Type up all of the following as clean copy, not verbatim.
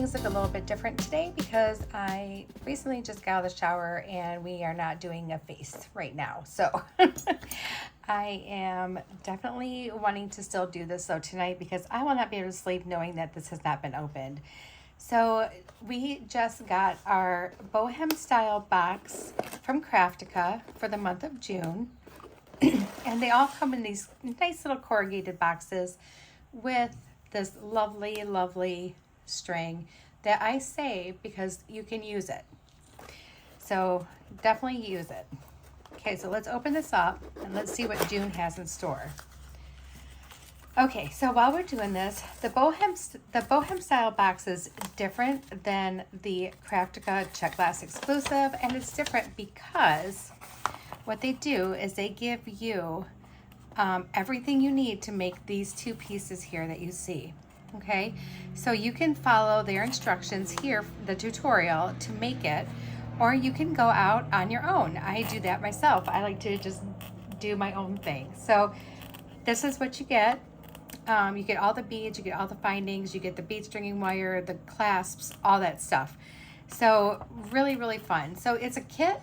things look a little bit different today because I recently just got out of the shower and we are not doing a face right now. So I am definitely wanting to still do this though tonight because I will not be able to sleep knowing that this has not been opened. So we just got our Bohem Style Box from Craftica for the month of June. And they all come in these nice little corrugated boxes with this lovely, lovely string that I save because you can use it. So definitely use it. Okay, so let's open this up and let's see what June has in store. Okay, so while we're doing this, the Bohem Style Box is different than the Craftica Czech Glass exclusive, and it's different because what they do is they give you everything you need to make these two pieces here that you see. Okay, so you can follow their instructions here, the tutorial, to make it, or you can go out on your own. I do that myself. I like to just do my own thing. So this is what you get. You get all the beads, you get all the findings, you get the bead stringing wire, the clasps, all that stuff. So really, really fun. So it's a kit,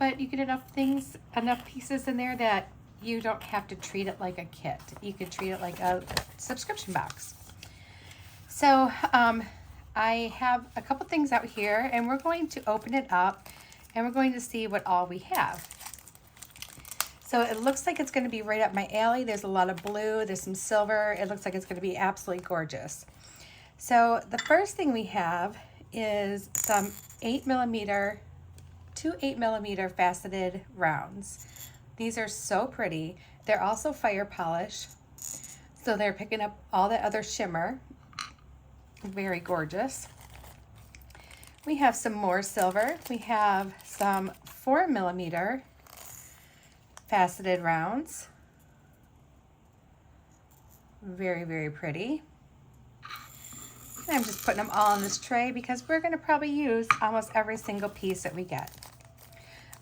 but you get enough pieces in there that you don't have to treat it like a kit. You could treat it like a subscription box. So I have a couple things out here and we're going to open it up and we're going to see what all we have. So it looks like it's going to be right up my alley. There's a lot of blue, there's some silver. It looks like it's going to be absolutely gorgeous. So the first thing we have is some 8mm, two 8mm faceted rounds. These are so pretty. They're also fire polish, so they're picking up all the other shimmer. Very gorgeous. We have some more silver. We have some 4mm faceted rounds. Very, very pretty. And I'm just putting them all on this tray because we're going to probably use almost every single piece that we get.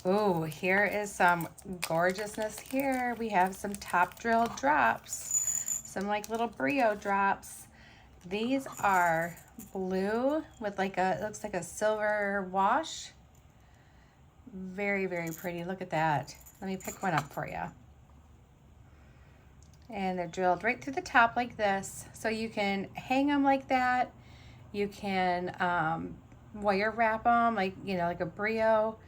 Oh, here is some gorgeousness here. We have some top drill drops, some like little brio drops. These are blue with like it looks like a silver wash. Very, very pretty. Look at that. Let me pick one up for you. And they're drilled right through the top like this. So you can hang them like that. You can wire wrap them like, you know, like a brio.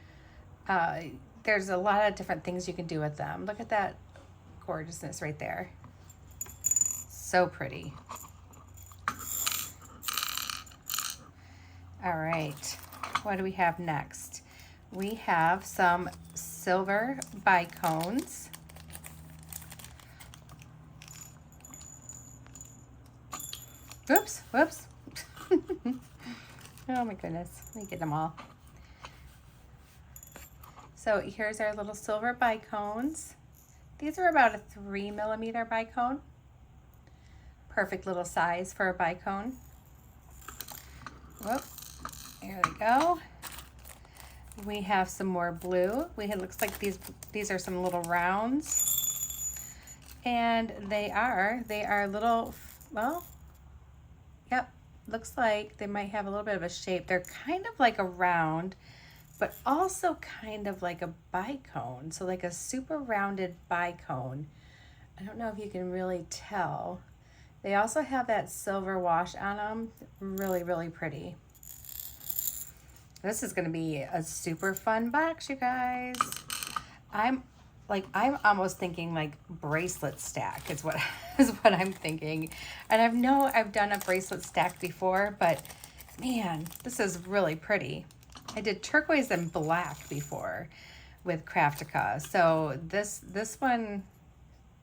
There's a lot of different things you can do with them. Look at that gorgeousness right there. So pretty. All right, what do we have next? We have some silver bicones. Oops, whoops. Oh my goodness, let me get them all. So here's our little silver bicones. These are about a 3mm bicone. Perfect little size for a bicone. Whoop, there we go. We have some more blue. It looks like these are some little rounds. And they are little, well, yep, looks like they might have a little bit of a shape. They're kind of like a round, but also kind of like a bicone. So like a super rounded bicone. I don't know if you can really tell. They also have that silver wash on them. Really, really pretty. This is going to be a super fun box, you guys. I'm almost thinking like bracelet stack is what I'm thinking. And I've done a bracelet stack before, but man, this is really pretty. I did turquoise and black before with Craftica. So this one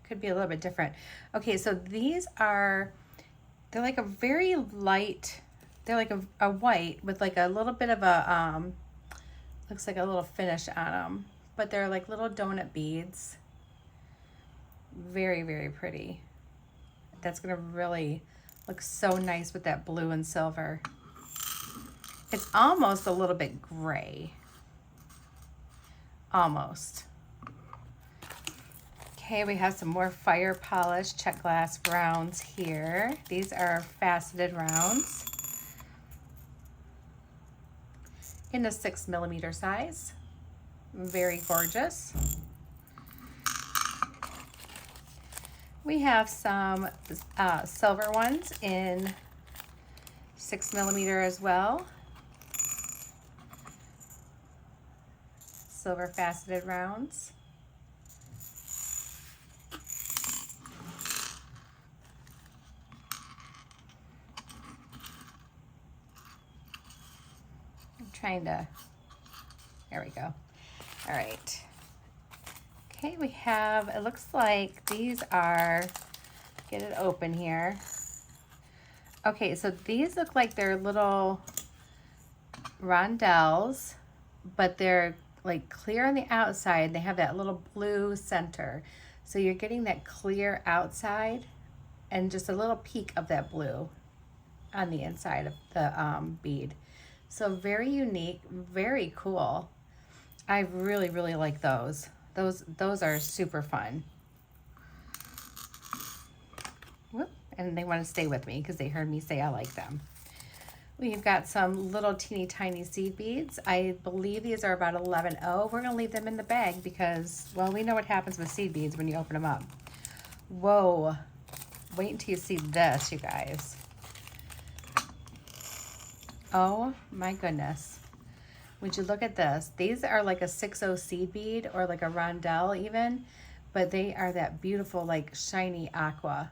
could be a little bit different. Okay, so they're like a very light, they're like a white with like a little bit of a, looks like a little finish on them, but they're like little donut beads. Very, very pretty. That's gonna really look so nice with that blue and silver. It's almost a little bit gray. Almost. Okay, we have some more fire polish Czech Glass rounds here. These are faceted rounds. in the 6mm size. Very gorgeous. We have some silver ones in 6mm as well. Silver faceted rounds. I'm trying to, there we go. All right. Okay, we have, it looks like these are, get it open here. Okay, so these look like they're little rondelles, but they're like clear on the outside. They have that little blue center. So you're getting that clear outside and just a little peak of that blue on the inside of the bead. So very unique, very cool. I really, really like those. Those are super fun. Whoop, and they want to stay with me because they heard me say I like them. We've got some little teeny tiny seed beads. I believe these are about 11.0. We're gonna leave them in the bag because, well, we know what happens with seed beads when you open them up. Whoa, wait until you see this, you guys. Oh my goodness. Would you look at this? These are like a 6.0 seed bead or like a rondelle even, but they are that beautiful like shiny aqua.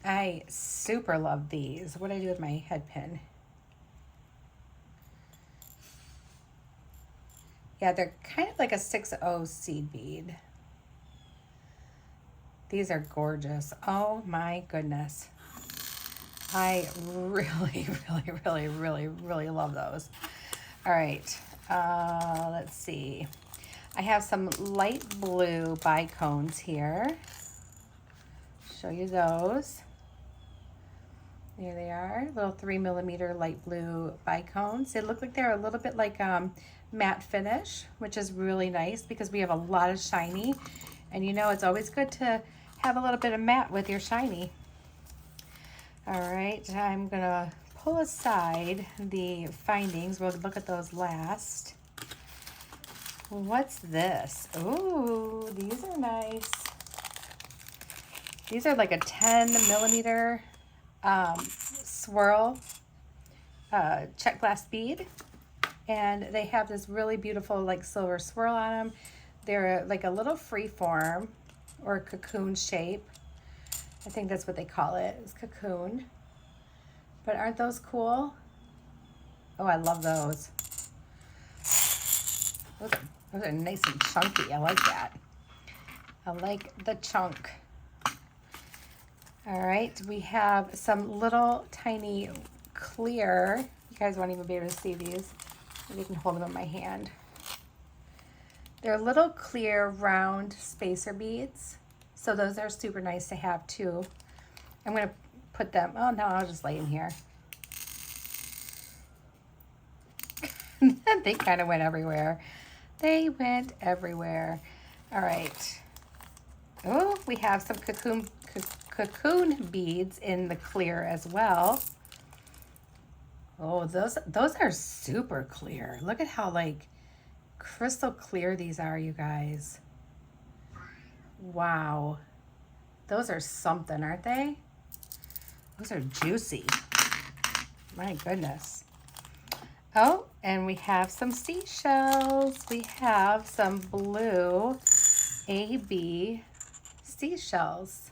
I super love these. What do I do with my head pin? Yeah, they're kind of like a 6.0 seed bead. These are gorgeous. Oh my goodness. I really, really, really, really, really love those. All right, let's see. I have some light blue bicones here. Show you those. There they are, little 3mm light blue bicones. They look like they're a little bit like matte finish, which is really nice because we have a lot of shiny. And you know, it's always good to have a little bit of matte with your shiny. All right, I'm gonna pull aside the findings. We'll look at those last. What's this? Ooh, these are nice. These are like a 10mm swirl Czech Glass bead, and they have this really beautiful like silver swirl on them. They're like a little free form or cocoon shape. I think that's what they call it, is cocoon. But aren't those cool? Oh, I love those. Those are nice and chunky. I like that. I like the chunk. All right, we have some little tiny clear. You guys won't even be able to see these. Maybe you can hold them in my hand. They're little clear round spacer beads. So those are super nice to have too. I'm gonna put them, oh no, I'll just lay in here. They kind of went everywhere. They went everywhere. All right. Oh, we have some cocoon beads in the clear as well. Oh, those are super clear. Look at how like crystal clear these are, you guys. Wow. Those are something, aren't they? Those are juicy. My goodness. Oh, and we have some seashells. We have some blue AB seashells.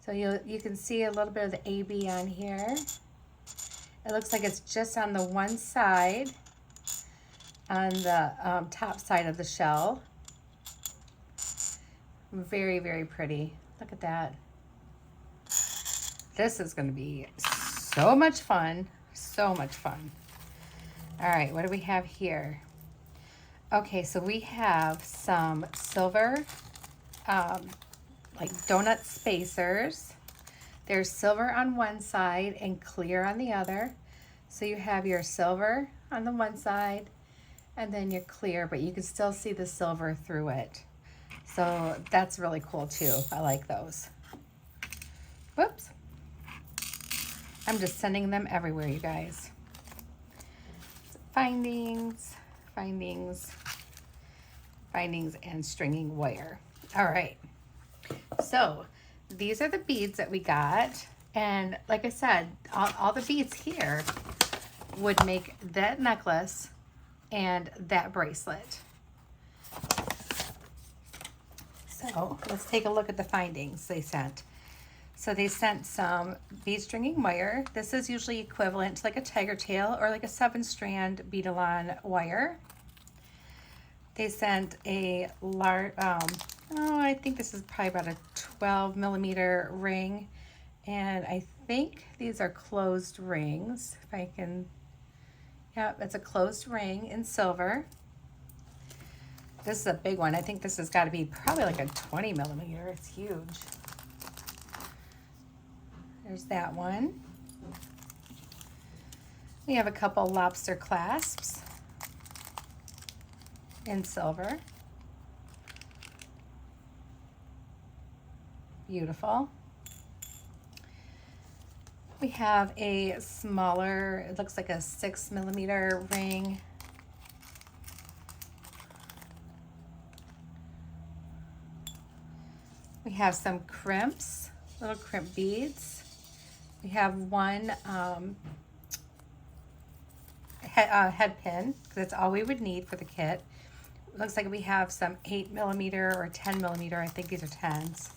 So you can see a little bit of the AB on here. It looks like it's just on the one side, on the top side of the shell. Very, very pretty. Look at that. This is going to be so much fun. So much fun. All right, what do we have here? Okay, so we have some silver, like donut spacers. There's silver on one side and clear on the other. So you have your silver on the one side and then your clear, but you can still see the silver through it. So that's really cool too. I like those. Whoops. I'm just sending them everywhere, you guys. findings, findings, findings, and stringing wire. All right, so these are the beads that we got. And like I said, all the beads here would make that necklace and that bracelet. So let's take a look at the findings they sent. So they sent some bead stringing wire. This is usually equivalent to like a tiger tail or like a 7-strand bead-along wire. They sent a large, I think this is probably about a 12mm ring. And I think these are closed rings. If I can, yeah, it's a closed ring in silver. This is a big one. I think this has got to be probably like a 20mm. It's huge. There's that one. We have a couple lobster clasps in silver. Beautiful. We have a smaller, it looks like a 6mm ring. We have some crimps, little crimp beads. We have one head pin, because that's all we would need for the kit. It looks like we have some 8mm or 10mm, I think these are 10s,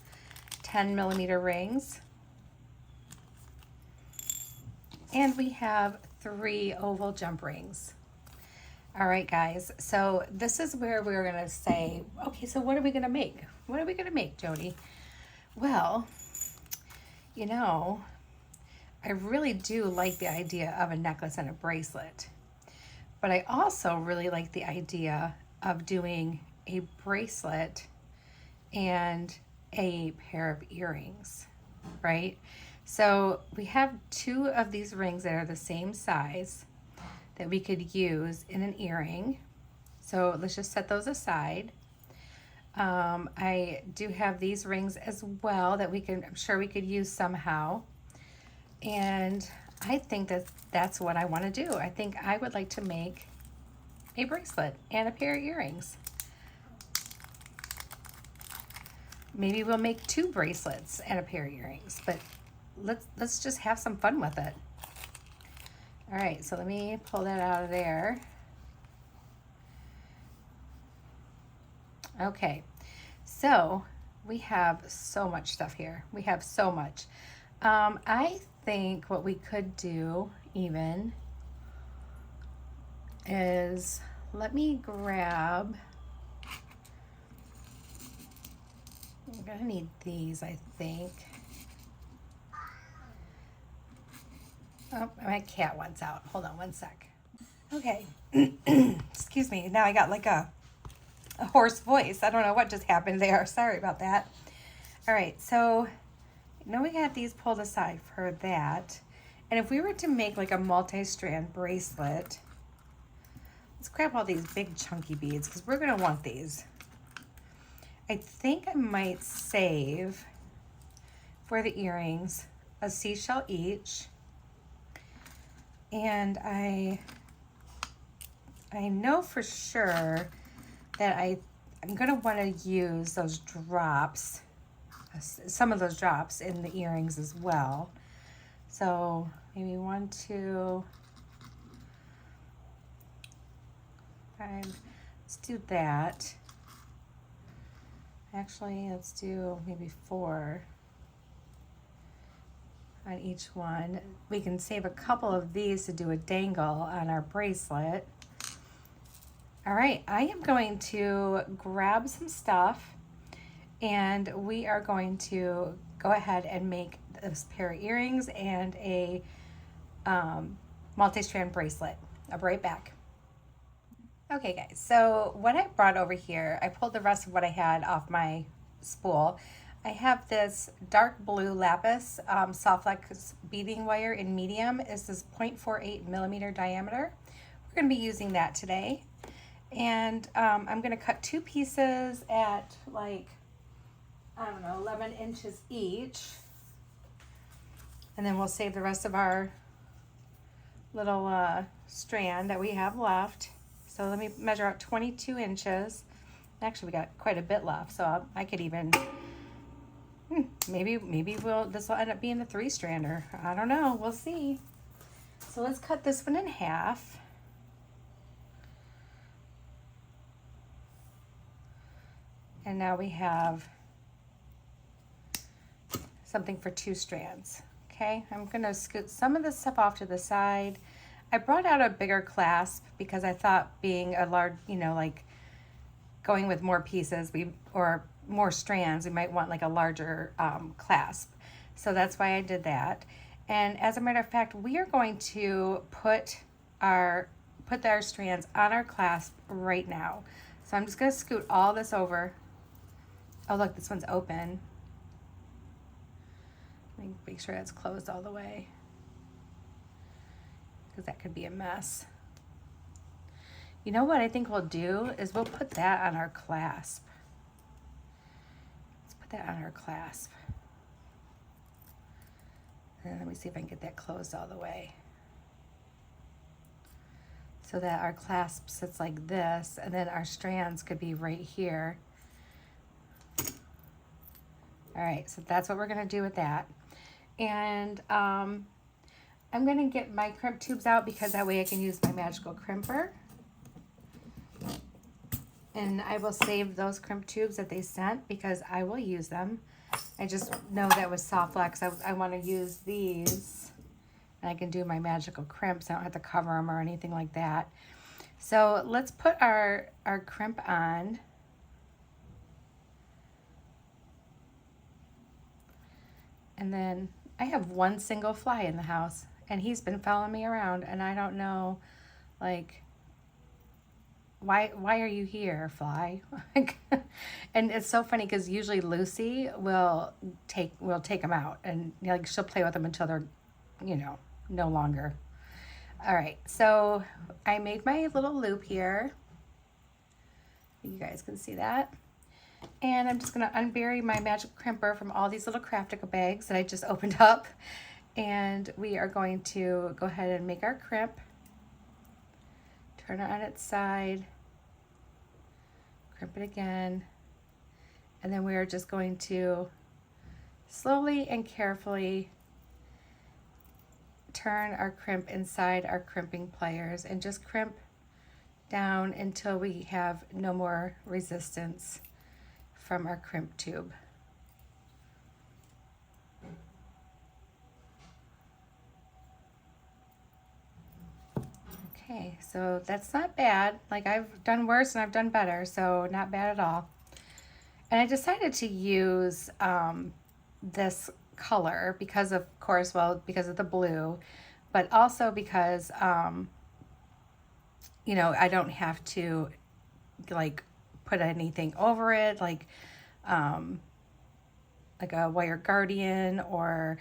10mm rings. And we have 3 oval jump rings. All right, guys, so this is where we're gonna say, okay, so what are we gonna make? What are we gonna make, Jody? Well, you know, I really do like the idea of a necklace and a bracelet, but I also really like the idea of doing a bracelet and a pair of earrings, right? So we have 2 of these rings that are the same size that we could use in an earring. So let's just set those aside. I do have these rings as well that I'm sure we could use somehow. And I think that that's what I want to do. I think I would like to make a bracelet and a pair of earrings. Maybe we'll make 2 bracelets and a pair of earrings, but let's just have some fun with it. All right, so let me pull that out of there. Okay, so we have so much stuff here. We have so much. I think what we could do even is, let me grab, I'm gonna need these, I think. Oh, my cat wants out. Hold on one sec. Okay, excuse me. Now I got like a hoarse voice. I don't know what just happened there. Sorry about that. All right, so now we got these pulled aside for that. And if we were to make like a multi-strand bracelet, let's grab all these big chunky beads because we're gonna want these. I think I might save for the earrings a seashell each. And I know for sure that I'm gonna want to use those drops, some of those drops in the earrings as well. So maybe 1, 2, 5. Let's do that. Actually, let's do maybe 4 on each one. We can save a couple of these to do a dangle on our bracelet. All right, I am going to grab some stuff and we are going to go ahead and make this pair of earrings and a multi-strand bracelet. I'll be right back. Okay guys, so what I brought over here, I pulled the rest of what I had off my spool. I have this dark blue lapis soft flex beading wire in medium. It's this 0.48mm diameter. We're going to be using that today. And I'm going to cut 2 pieces at like, I don't know, 11 inches each. And then we'll save the rest of our little strand that we have left. So let me measure out 22 inches. Actually, we got quite a bit left, so I could even, maybe this will end up being a 3-strander. I don't know, we'll see. So let's cut this one in half. And now we have something for 2 strands. Okay, I'm gonna scoot some of this stuff off to the side. I brought out a bigger clasp because I thought being a large, like going with more pieces, or more strands, we might want like a larger clasp. So that's why I did that. And as a matter of fact, we are going to put our strands on our clasp right now. So I'm just gonna scoot all this over. Oh look, this one's open. Let me make sure that's closed all the way, because that could be a mess. You know what I think we'll do is we'll put that on our clasp. Let's put that on our clasp. And let me see if I can get that closed all the way, so that our clasp sits like this, and then our strands could be right here. All right, so that's what we're gonna do with that. And I'm gonna get my crimp tubes out, because that way I can use my magical crimper. And I will save those crimp tubes that they sent, because I will use them. I just know that with soft flex, I want to use these, and I can do my magical crimps. I don't have to cover them or anything like that. So let's put our crimp on. And then I have one single fly in the house, and he's been following me around, and I don't know, like, why are you here, fly? And it's so funny, because usually Lucy will take them out, and like she'll play with them until they're, no longer. All right, so I made my little loop here. You guys can see that. And I'm just gonna unbury my magic crimper from all these little Craftica bags that I just opened up. And we are going to go ahead and make our crimp. Turn it on its side, crimp it again, and then we are just going to slowly and carefully turn our crimp inside our crimping pliers, and just crimp down until we have no more resistance from our crimp tube. Okay, so that's not bad. Like, I've done worse and I've done better, so not bad at all. And I decided to use this color because, of course, because of the blue, but also because, I don't have to, like, put anything over it, like a wire guardian or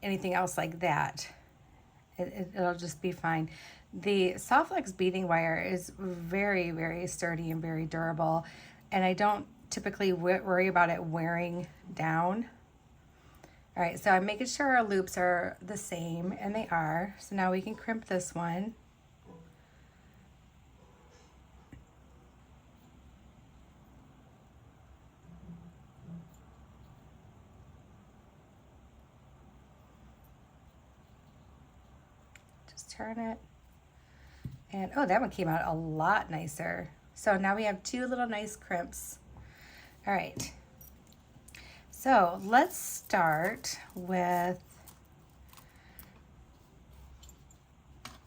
anything else like that. It'll just be fine. The soft flex beading wire is very, very sturdy and very durable, and I don't typically worry about it wearing down. All right, so I'm making sure our loops are the same, and they are. So now we can crimp this one. Just turn it. And oh, that one came out a lot nicer. So now we have 2 little nice crimps. All right. So let's start with,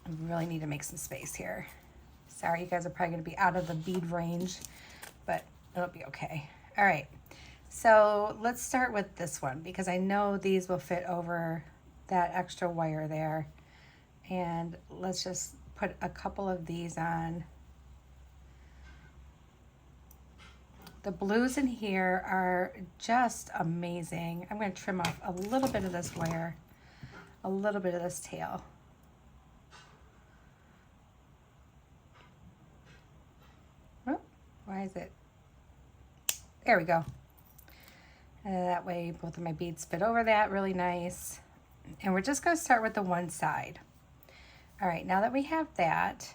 I really need to make some space here. Sorry, you guys are probably gonna be out of the bead range, but it'll be okay. All right, so let's start with this one, because I know these will fit over that extra wire there. And let's just put a couple of these on. The blues in here are just amazing. I'm going to trim off a little bit of this wire, a little bit of this tail. Oh, why is it? There we go. And that way both of my beads fit over that really nice. And we're just going to start with the one side. All right, now that we have that,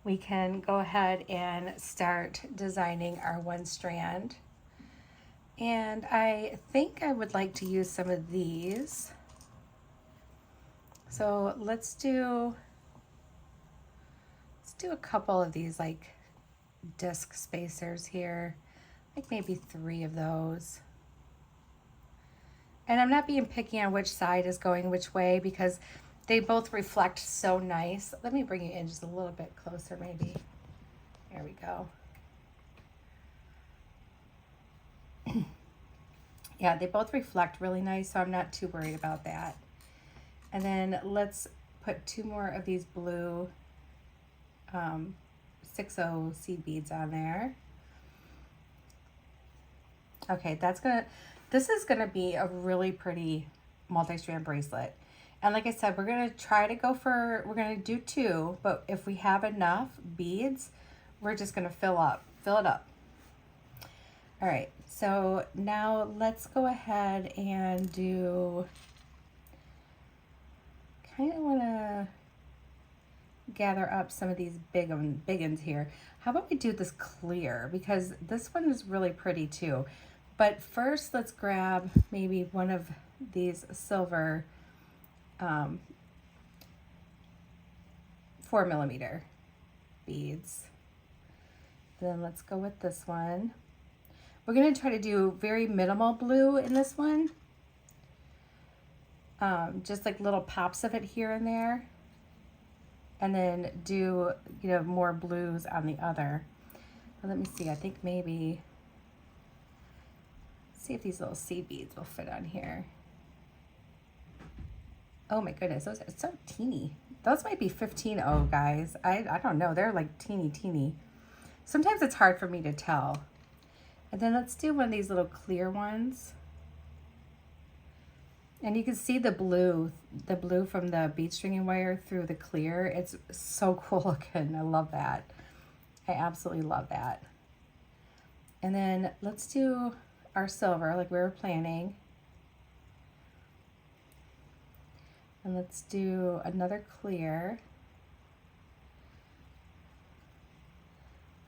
we can go ahead and start designing our one strand. And I think I would like to use some of these. So let's do a couple of these like disc spacers here, like maybe 3 of those. And I'm not being picky on which side is going which way because they both reflect so nice. Let me bring you in just a little bit closer maybe. There we go. Yeah, they both reflect really nice, so I'm not too worried about that. And then let's put 2 more of these blue 6/0 seed beads on there. Okay, this is gonna be a really pretty multi-strand bracelet. And like I said, we're gonna try to we're gonna do 2, but if we have enough beads, we're just gonna fill it up. All right, so now let's go ahead and kind of wanna gather up some of these big ones here. How about we do this clear, because this one is really pretty too. But first, let's grab maybe one of these silver 4mm beads. Then let's go with this one. We're going to try to do very minimal blue in this one. Just like little pops of it here and there. And then do, more blues on the other. Well, let me see. I think maybe... see if these little seed beads will fit on here. Oh my goodness, those are so teeny. Those might be 15/0, guys. I don't know. They're like teeny. Sometimes it's hard for me to tell. And then let's do one of these little clear ones. And you can see the blue from the bead stringing wire through the clear. It's so cool looking. I love that. I absolutely love that. And then let's do our silver like we were planning. And let's do another clear.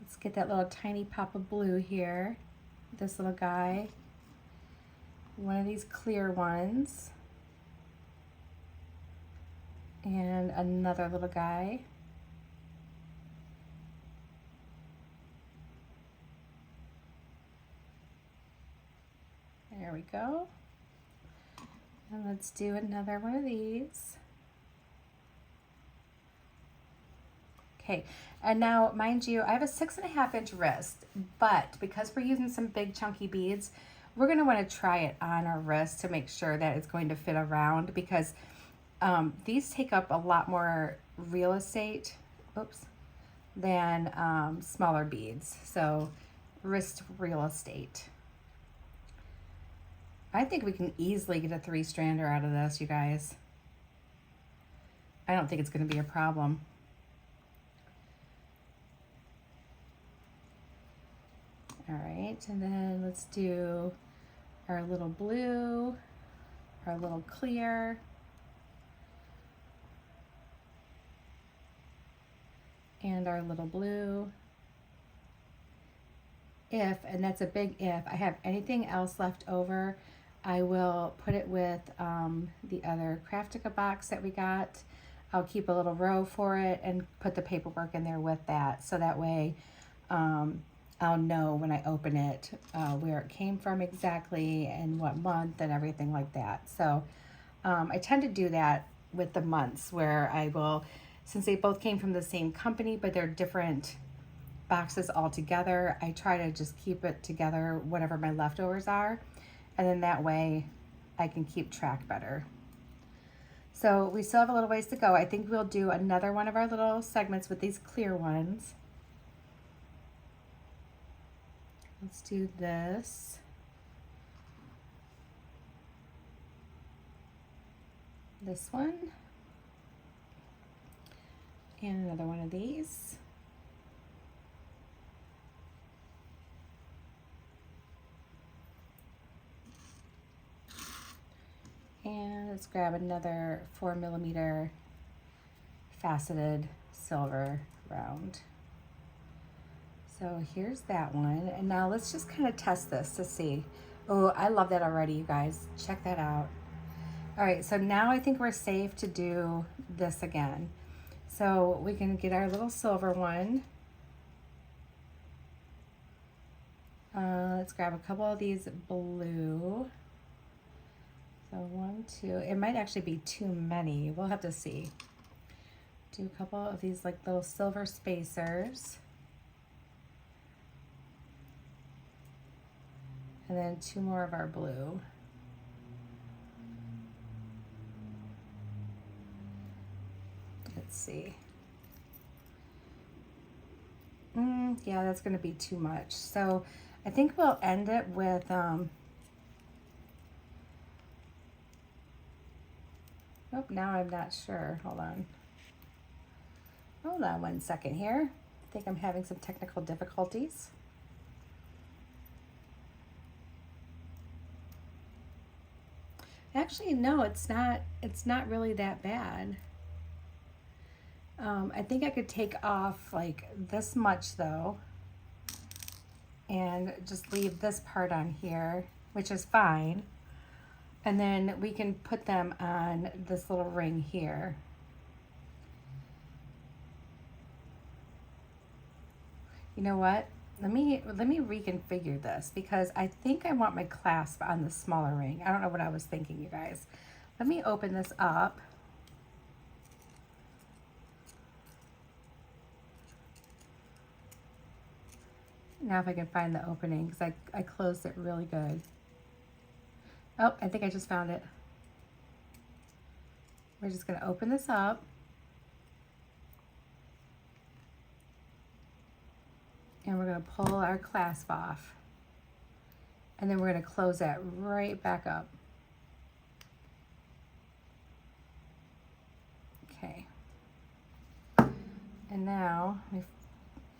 Let's get that little tiny pop of blue here. This little guy. One of these clear ones. And another little guy. There we go. And let's do another one of these. Okay, and now mind you, I have a 6.5-inch wrist, but because we're using some big chunky beads, we're gonna wanna try it on our wrist to make sure that it's going to fit around, because these take up a lot more real estate, than smaller beads. So wrist real estate. I think we can easily get a 3-strander out of this, you guys. I don't think it's going to be a problem. All right, and then let's do our little blue, our little clear, and our little blue. If, and that's a big if, I have anything else left over, I will put it with the other Craftica box that we got. I'll keep a little row for it and put the paperwork in there with that. So that way I'll know when I open it where it came from exactly and what month and everything like that. So I tend to do that with the months where I will, since they both came from the same company, but they're different boxes all together, I try to just keep it together, whatever my leftovers are. And then that way I can keep track better. So we still have a little ways to go. I think we'll do another one of our little segments with these clear ones. Let's do this. This one. And another one of these. And let's grab another 4mm faceted silver round. So here's that one. And now let's just kind of test this to see. Oh, I love that already, you guys. Check that out. All right, so now I think we're safe to do this again. So we can get our little silver one. Let's grab a couple of these blue. So 1, 2, it might actually be too many. We'll have to see. Do a couple of these like little silver spacers. And then 2 more of our blue. Let's see. Yeah, that's going to be too much. So I think we'll end it with oh, now I'm not sure. Hold on one second here. I think I'm having some technical difficulties. Actually, no, it's not really that bad. I think I could take off like this much though, and just leave this part on here, which is fine. And then we can put them on this little ring here. You know what? Let me reconfigure this because I think I want my clasp on the smaller ring. I don't know what I was thinking, you guys. Let me open this up. Now if I can find the opening, because I closed it really good. Oh, I think I just found it. We're just going to open this up. And we're going to pull our clasp off. And then we're going to close that right back up. Okay. And now, let me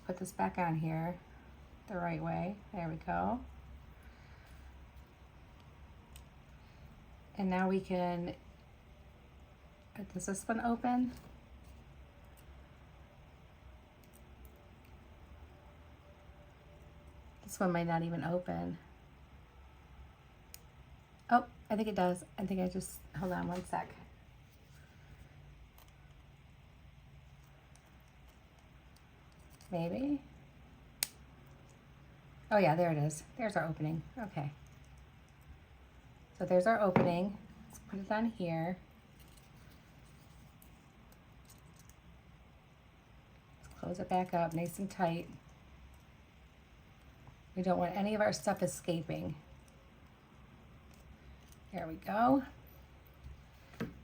put this back on here the right way. There we go. And now we can, does this one open? This one might not even open. Oh, I think it does. I think I just, hold on one sec. Maybe. Oh yeah, there it is. There's our opening. Okay. So there's our opening. Let's put it on here. Let's close it back up nice and tight. We don't want any of our stuff escaping. There we go.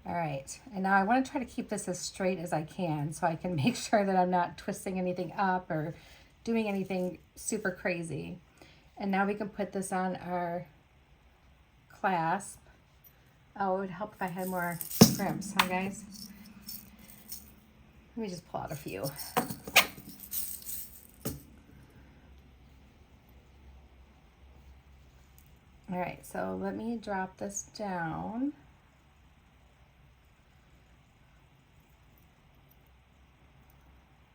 All right, and now I want to try to keep this as straight as I can so I can make sure that I'm not twisting anything up or doing anything super crazy. And now we can put this on our clasp. Oh, it would help if I had more crimps, huh guys? Let me just pull out a few. All right, so let me drop this down.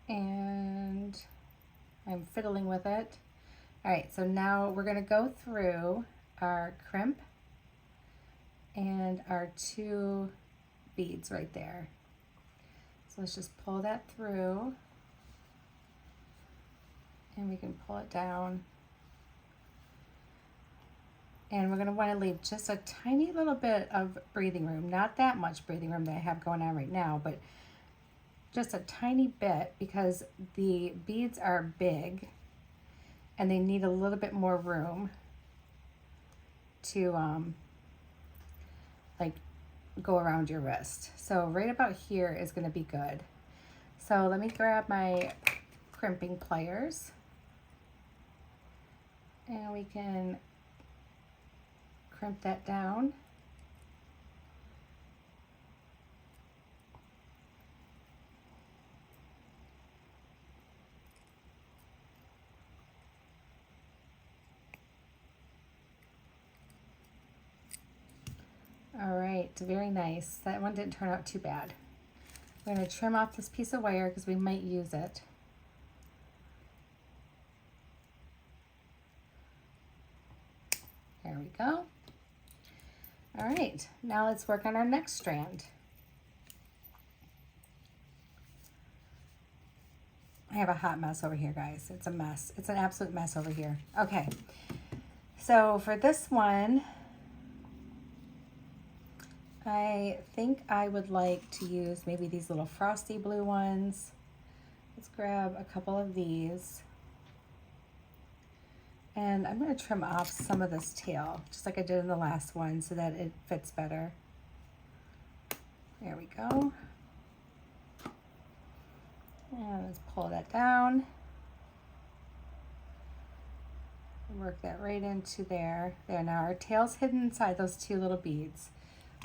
And I'm fiddling with it. All right, so now we're gonna go through our crimp and our 2 beads right there. So let's just pull that through and we can pull it down. And we're gonna wanna leave just a tiny little bit of breathing room, not that much breathing room that I have going on right now, but just a tiny bit because the beads are big and they need a little bit more room to like go around your wrist. So right about here is gonna be good. So let me grab my crimping pliers and we can crimp that down. All right, very nice. That one didn't turn out too bad. We're going to trim off this piece of wire because we might use it. There we go. All right, now let's work on our next strand. I have a hot mess over here, guys. It's a mess. It's an absolute mess over here. Okay, so for this one, I think I would like to use maybe these little frosty blue ones. Let's grab a couple of these. And I'm going to trim off some of this tail, just like I did in the last one, so that it fits better. There we go. And let's pull that down. Work that right into there. There, now our tail's hidden inside those two little beads.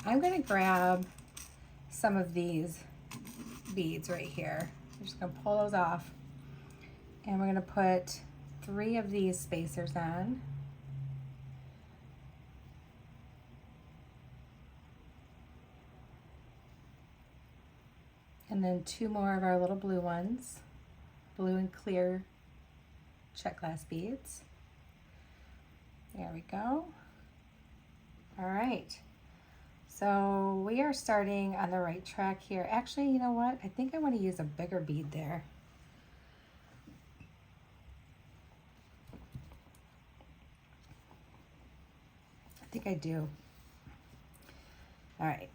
I'm going to grab some of these beads right here. I'm just going to pull those off. And we're going to put 3 of these spacers on. And then 2 more of our little blue ones, blue and clear Czech Glass Beads. There we go. All right. So we are starting on the right track here. Actually, you know what? I think I want to use a bigger bead there. I think I do. All right.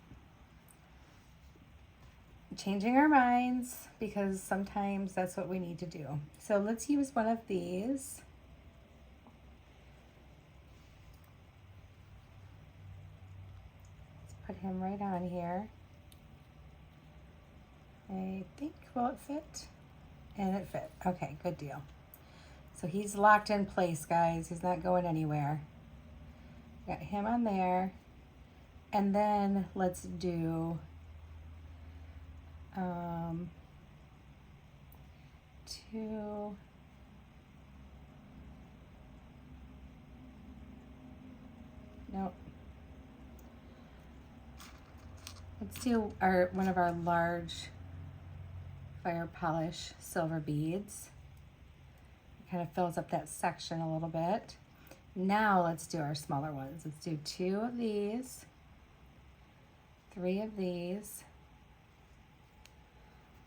Changing our minds because sometimes that's what we need to do. So let's use one of these. Let's put him right on here. I think, will it fit? And it fit. Okay, good deal. So he's locked in place, guys. He's not going anywhere. Got him on there. And then let's do 2, nope. Let's do one of our large fire polish silver beads. It kind of fills up that section a little bit. Now let's do our smaller ones. Let's do 2 of these, 3 of these,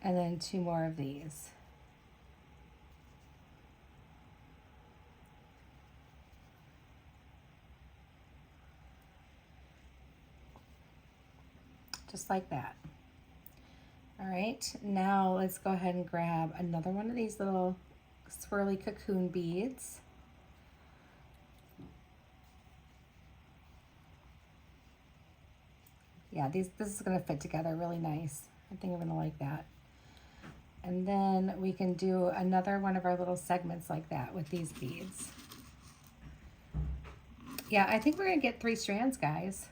and then 2 more of these. Just like that. All right, now let's go ahead and grab another one of these little swirly cocoon beads. Yeah, this is gonna fit together really nice. I think I'm gonna like that. And then we can do another one of our little segments like that with these beads. Yeah, I think we're gonna get 3 strands, guys.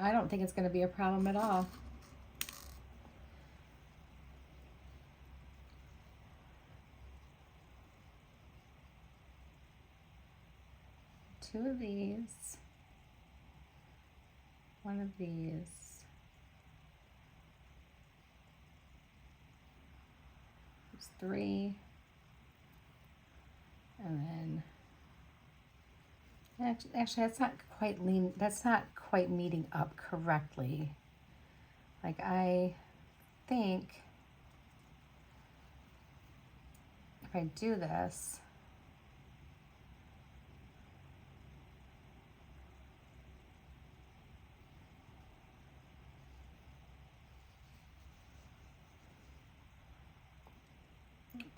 I don't think it's gonna be a problem at all. Two of these, 1 of these, there's 3, and then actually that's not quite lean. That's not quite meeting up correctly. Like I think if I do this.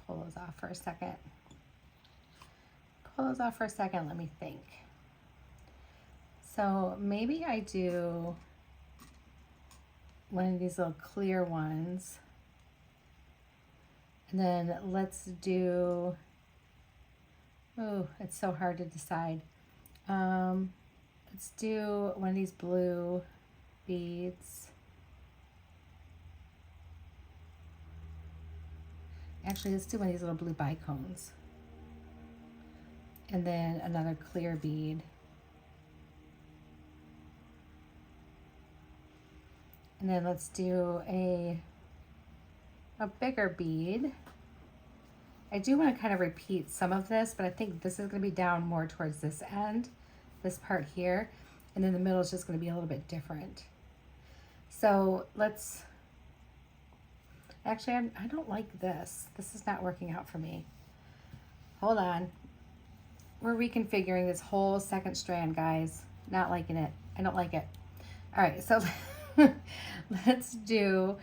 Pull those off for a second. Pull those off for a second, let me think. So maybe I do one of these little clear ones. And then let's do, oh, it's so hard to decide. Let's do one of these blue beads. Actually, let's do one of these little blue bicones. And then another clear bead. And then let's do a bigger bead. I do want to kind of repeat some of this, but I think this is going to be down more towards this end, this part here, and then the middle is just going to be a little bit different. So let's, actually, I don't like this. This is not working out for me. Hold on. We're reconfiguring this whole second strand, guys. Not liking it. I don't like it. All right, so let's do,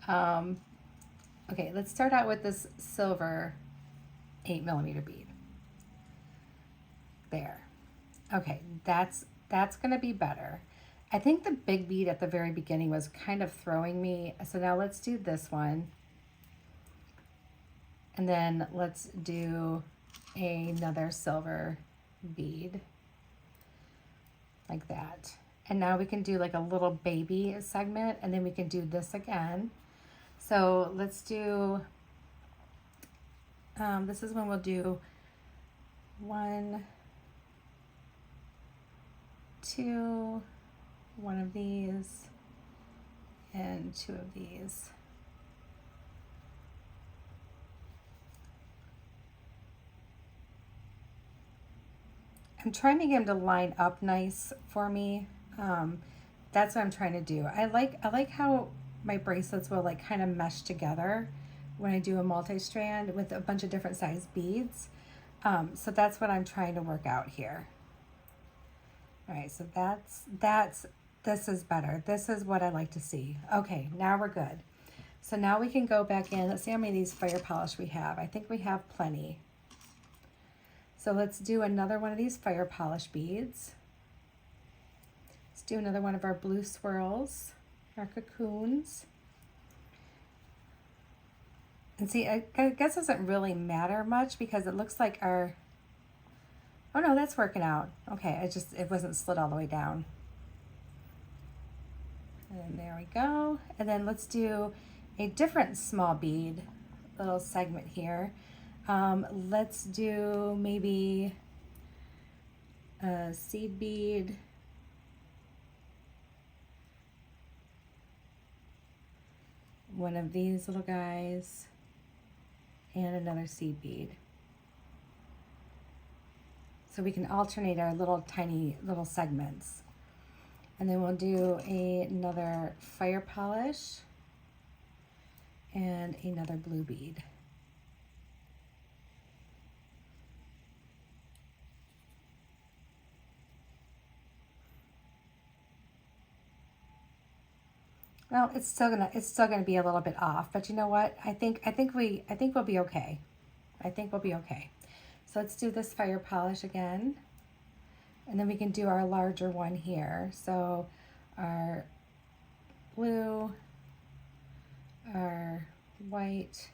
okay, let's start out with this silver 8mm bead. There. Okay, that's gonna be better. I think the big bead at the very beginning was kind of throwing me. So now let's do this one. And then let's do another silver bead like that. And now we can do like a little baby segment, and then we can do this again. So let's do, this is when we'll do 1, 2, one of these, and 2 of these. I'm trying to get them to line up nice for me. That's what I'm trying to do. I like how my bracelets will like kind of mesh together when I do a multi-strand with a bunch of different size beads. So that's what I'm trying to work out here. All right, so this is better. This is what I like to see. Okay, now we're good. So now we can go back in. Let's see how many of these fire polish we have. I think we have plenty. So let's do another one of these fire polish beads. Let's do another one of our blue swirls, our cocoons. And see, I guess it doesn't really matter much because it looks like our, oh no, that's working out. Okay, it wasn't slid all the way down. And there we go. And then let's do a different small bead, little segment here. Let's do maybe a seed bead. One of these little guys, and another seed bead. So we can alternate our little tiny little segments. And then we'll do another fire polish and another blue bead. Well, it's still gonna be a little bit off, but you know what? I think we'll be okay. I think we'll be okay. So let's do this fire polish again. And then we can do our larger one here. So our blue, our white,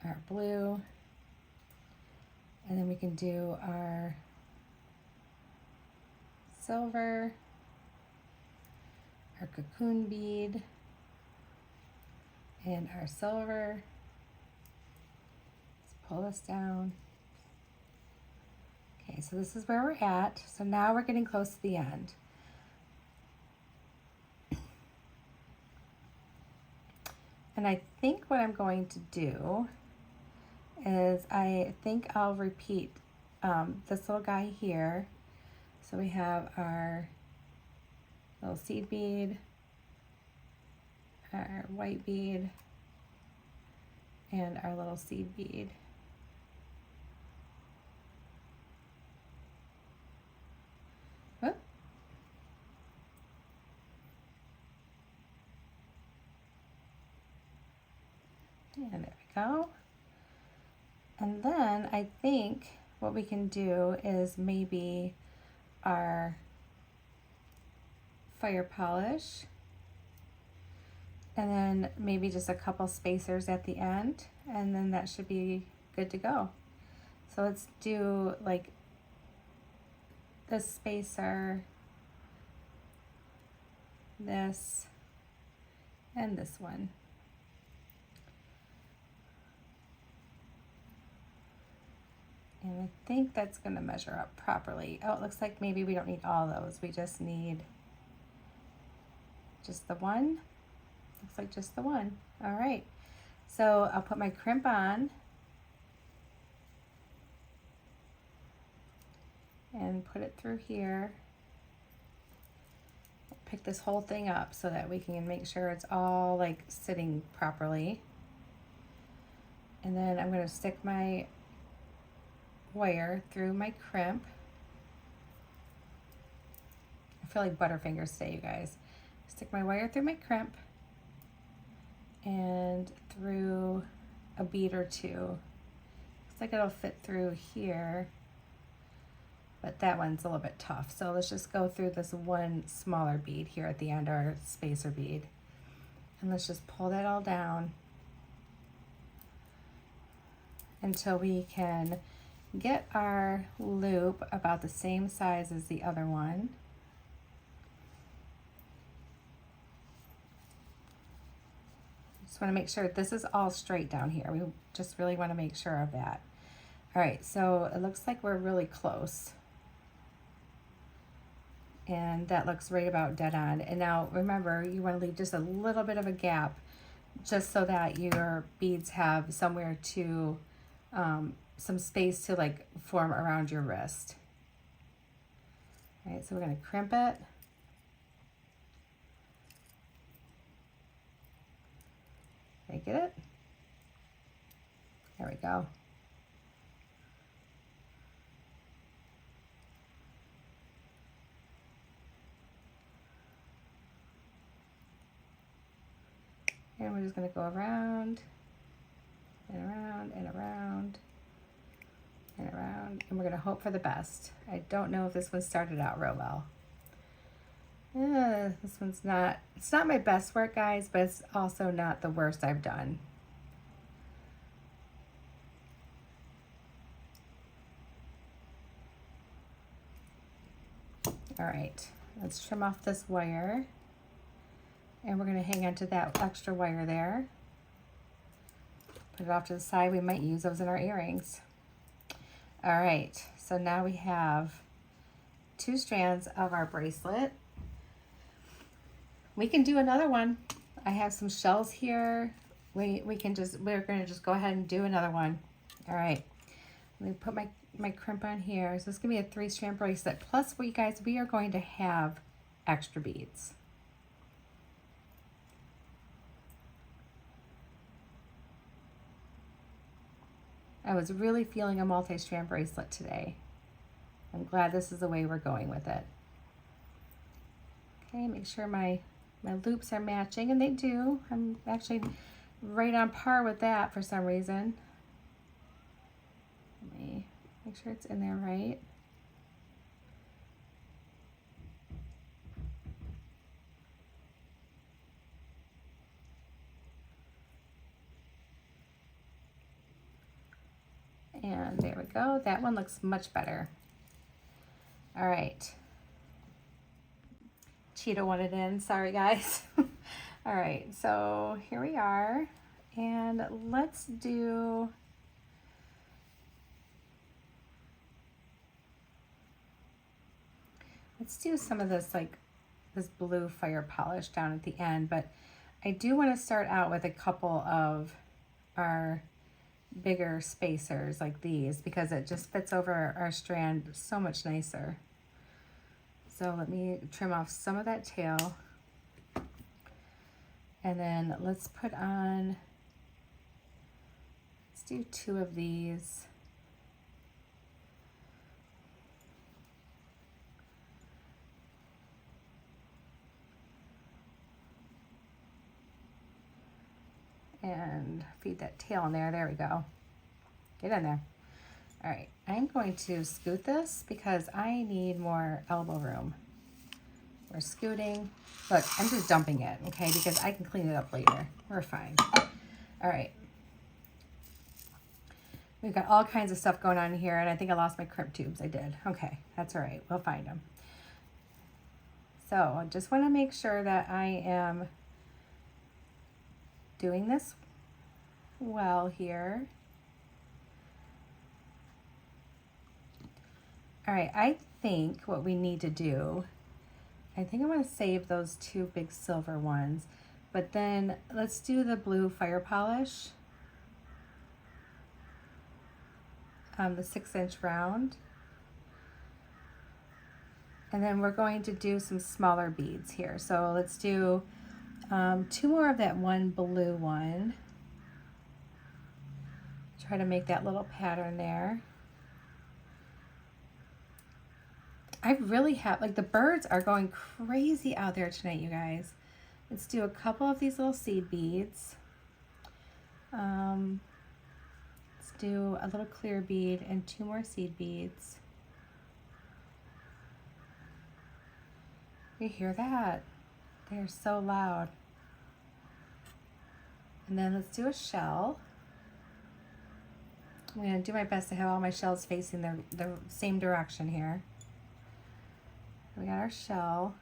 our blue, and then we can do our silver, our cocoon bead, and our silver. Let's pull this down. Okay, so this is where we're at. So now we're getting close to the end. And I think what I'm going to do is I think I'll repeat this little guy here. So we have our little seed bead, our white bead, and our little seed bead. Whoop. And there we go. And then I think what we can do is maybe our fire polish, and then maybe just a couple spacers at the end, and then that should be good to go. So let's do like this spacer, this, and this one. And I think that's going to measure up properly. Oh, it looks like maybe we don't need all those. We just need Just the one? Looks like just the one. All right. So I'll put my crimp on and put it through here. Pick this whole thing up so that we can make sure it's all like sitting properly. And then I'm going to stick my wire through my crimp. I feel like Butterfingers today, you guys. Stick my wire through my crimp and through a bead or two. Looks like it'll fit through here, but that one's a little bit tough. So let's just go through this one smaller bead here at the end, our spacer bead. And let's just pull that all down until we can get our loop about the same size as the other one. Just want to make sure this is all straight down here. We just really want to make sure of that. All right, so it looks like we're really close. And that looks right about dead on. And now remember, you want to leave just a little bit of a gap just so that your beads have somewhere to, some space to like form around your wrist. All right, so we're going to crimp it. Did I get it? There we go. And we're just going to go around and around and around and around, and we're going to hope for the best. I don't know if this one started out real well. This one's not, it's not my best work, guys, but it's also not the worst I've done. All right, let's trim off this wire, and we're going to hang on to that extra wire there. Put it off to the side. We might use those in our earrings. All right, so now we have 2 strands of our bracelet. We can do another one. I have some shells here. We're gonna just go ahead and do another one. All right, let me put my crimp on here. So it's gonna be a 3-strand bracelet. Plus, we are going to have extra beads. I was really feeling a multi-strand bracelet today. I'm glad this is the way we're going with it. Okay, make sure my loops are matching, and they do. I'm actually right on par with that for some reason. Let me make sure it's in there right. And there we go. That one looks much better. All right. Cheetah wanted in. Sorry, guys. All right, so here we are. And let's do... some of this, like this blue fire polish down at the end. But I do want to start out with a couple of our bigger spacers like these, because it just fits over our strand so much nicer. So let me trim off some of that tail, and then let's put on, let's do 2 of these. And feed that tail in there. There we go. Get in there. All right, I'm going to scoot this because I need more elbow room. We're scooting. Look, I'm just dumping it, okay, because I can clean it up later. We're fine. All right. We've got all kinds of stuff going on here, and I think I lost my crimp tubes. I did. Okay, that's all right. We'll find them. So I just want to make sure that I am doing this well here. All right, I think what we need to do, I think I'm going to save those two big silver ones, but then let's do the blue fire polish, the 6-inch round. And then we're going to do some smaller beads here. So let's do 2 more of that one blue one. Try to make that little pattern there. I really have, like, the birds are going crazy out there tonight, you guys. Let's do a couple of these little seed beads. Let's do a little clear bead and 2 more seed beads. You hear that? They're so loud. And then let's do a shell. I'm going to do my best to have all my shells facing the same direction here. We got our shell.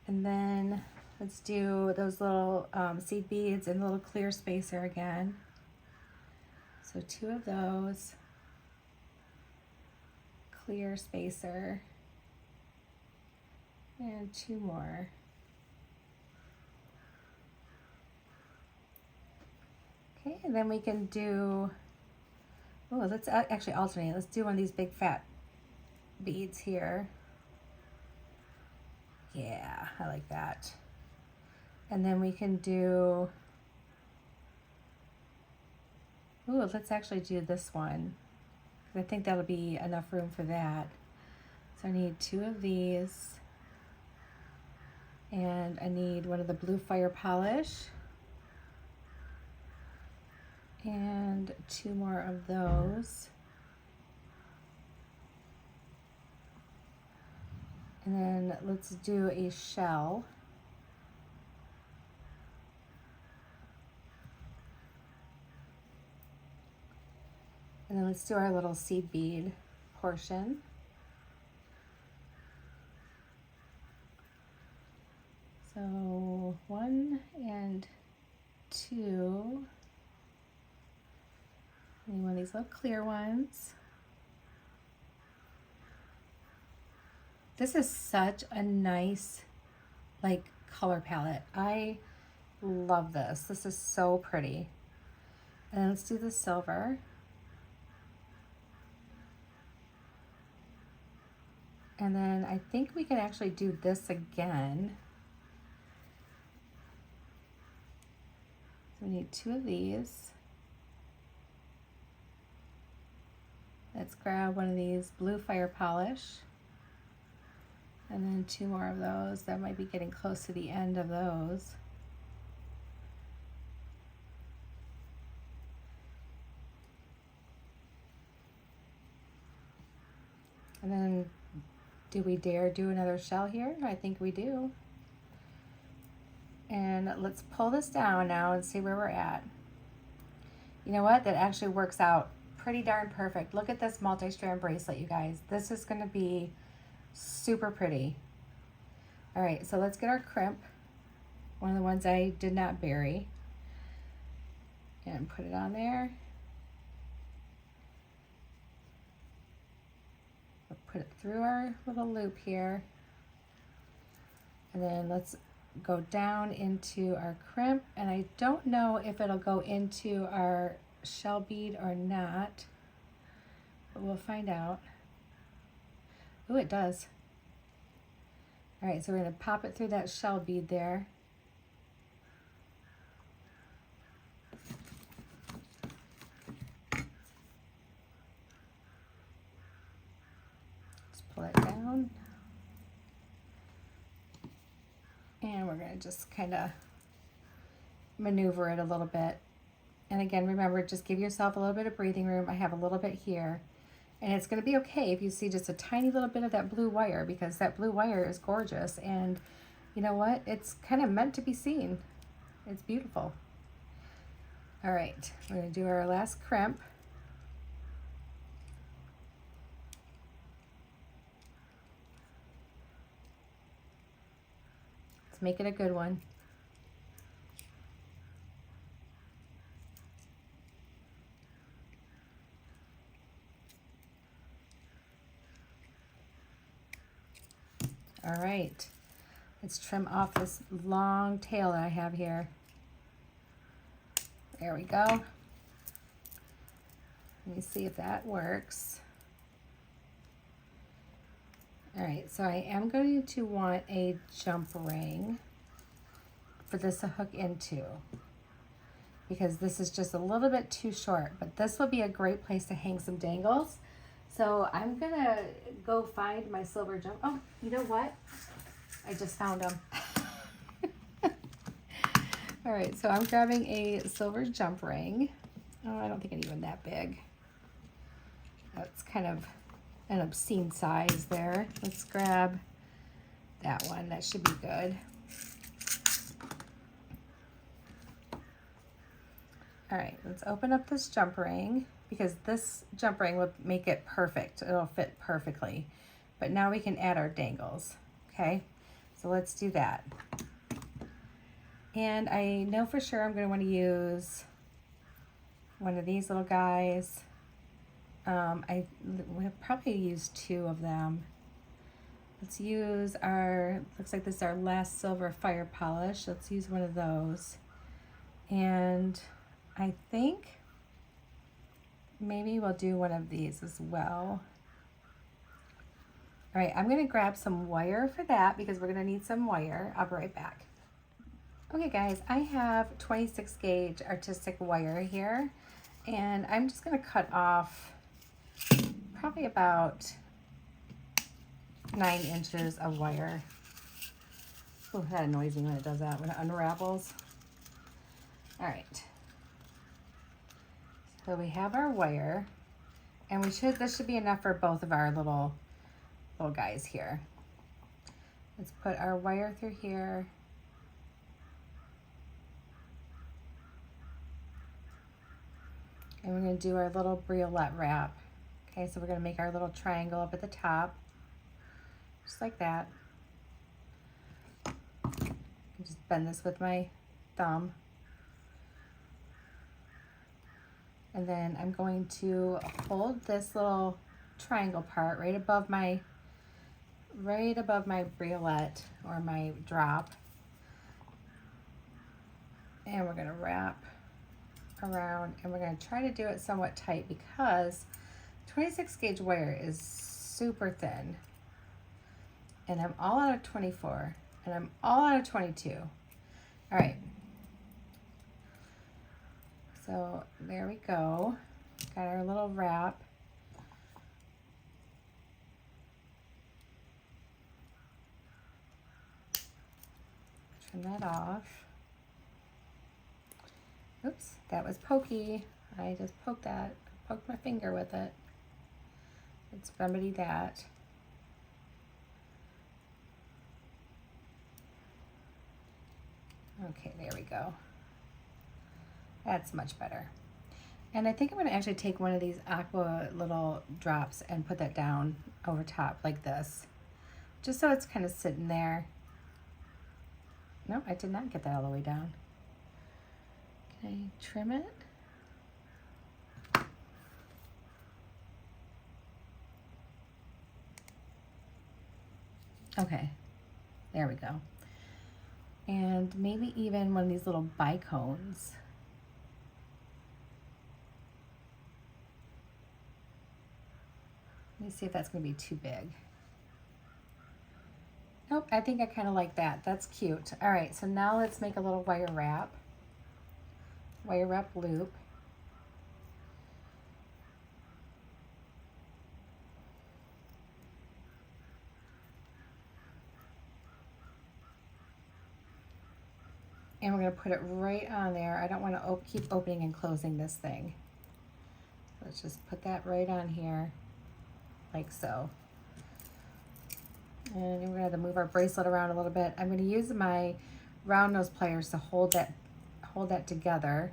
And then let's do those little seed beads and a little clear spacer again. So 2 of those. Clear spacer. And 2 more. Okay, and then we can do, oh, let's actually alternate. Let's do one of these big fat beads here. Yeah, I like that. And then we can do, ooh, let's actually do this one. I think that'll be enough room for that. So I need 2 of these. And I need one of the blue fire polish. And 2 more of those. And then let's do a shell. And then let's do our little seed bead portion. So 1 and 2. And one of these little clear ones. This is such a nice, like, color palette. I love this. This is so pretty. And let's do the silver. And then I think we can actually do this again. So we need 2 of these. Let's grab one of these blue fire polish. And then 2 more of those. That might be getting close to the end of those. And then, do we dare do another shell here? I think we do. And let's pull this down now and see where we're at. You know what? That actually works out pretty darn perfect. Look at this multi-strand bracelet, you guys. This is going to be super pretty. All right, so let's get our crimp, one of the ones I did not bury, and put it on there. We'll put it through our little loop here, and then let's go down into our crimp, and I don't know if it'll go into our shell bead or not, but we'll find out. Oh, it does. All right, so we're going to pop it through that shell bead there. Just pull it down. And we're going to just kind of maneuver it a little bit. And again, remember, just give yourself a little bit of breathing room. I have a little bit here. And it's going to be okay if you see just a tiny little bit of that blue wire, because that blue wire is gorgeous. And you know what? It's kind of meant to be seen. It's beautiful. All right, we're going to do our last crimp. Let's make it a good one. All right, let's trim off this long tail that I have here. There we go. Let me see if that works. All right, so I am going to want a jump ring for this to hook into, because this is just a little bit too short, but this would be a great place to hang some dangles. So I'm gonna go find my silver jump. Oh, you know what? I just found them. All right, so I'm grabbing a silver jump ring. Oh, I don't think I need one that big. That's kind of an obscene size there. Let's grab that one. That should be good. All right, let's open up this jump ring, because this jump ring would make it perfect. It'll fit perfectly. But now we can add our dangles, okay? So let's do that. And I know for sure I'm going to want to use one of these little guys. I will probably use 2 of them. Let's use our, looks like this is our last silver fire polish. Let's use one of those. And I think maybe we'll do one of these as well. All right, I'm going to grab some wire for that, because we're going to need some wire. I'll be right back. Okay guys, I have 26 gauge artistic wire here, and I'm just going to cut off probably about 9 inches of wire. Oh, that annoys me when it does that, when it unravels. All right. So we have our wire, and this should be enough for both of our little guys here. Let's put our wire through here. And we're going to do our little bracelet wrap. Okay, so we're going to make our little triangle up at the top, just like that. Just bend this with my thumb. And then I'm going to hold this little triangle part right above my bracelet or my drop. And we're going to wrap around, and we're going to try to do it somewhat tight, because 26 gauge wire is super thin, and I'm all out of 24, and I'm all out of 22. All right, so there we go. Got our little wrap. Turn that off. Oops, that was pokey. I just poked my finger with it. Let's remedy that. Okay, there we go. That's much better. And I think I'm gonna actually take one of these aqua little drops and put that down over top like this, just so it's kind of sitting there. No, I did not get that all the way down. Can I trim it? Okay, there we go. And maybe even one of these little bicones. Let me see if that's gonna be too big. Nope, I think I kind of like that. That's cute. All right, so now let's make a little wire wrap loop. And we're going to put it right on there. I don't want to keep opening and closing this thing. Let's just put that right on here, like so. And we're going to move our bracelet around a little bit. I'm going to use my round nose pliers to hold that together.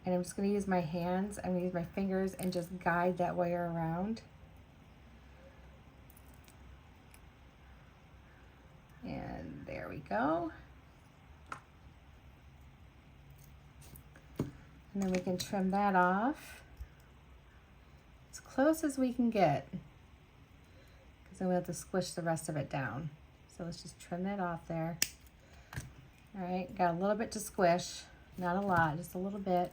And I'm just going to use my hands. I'm going to use my fingers and just guide that wire around. And there we go. And then we can trim that off as close as we can get, because because then we'll have to squish the rest of it down. So let's just trim that off there. All right, got a little bit to squish, not a lot, just a little bit.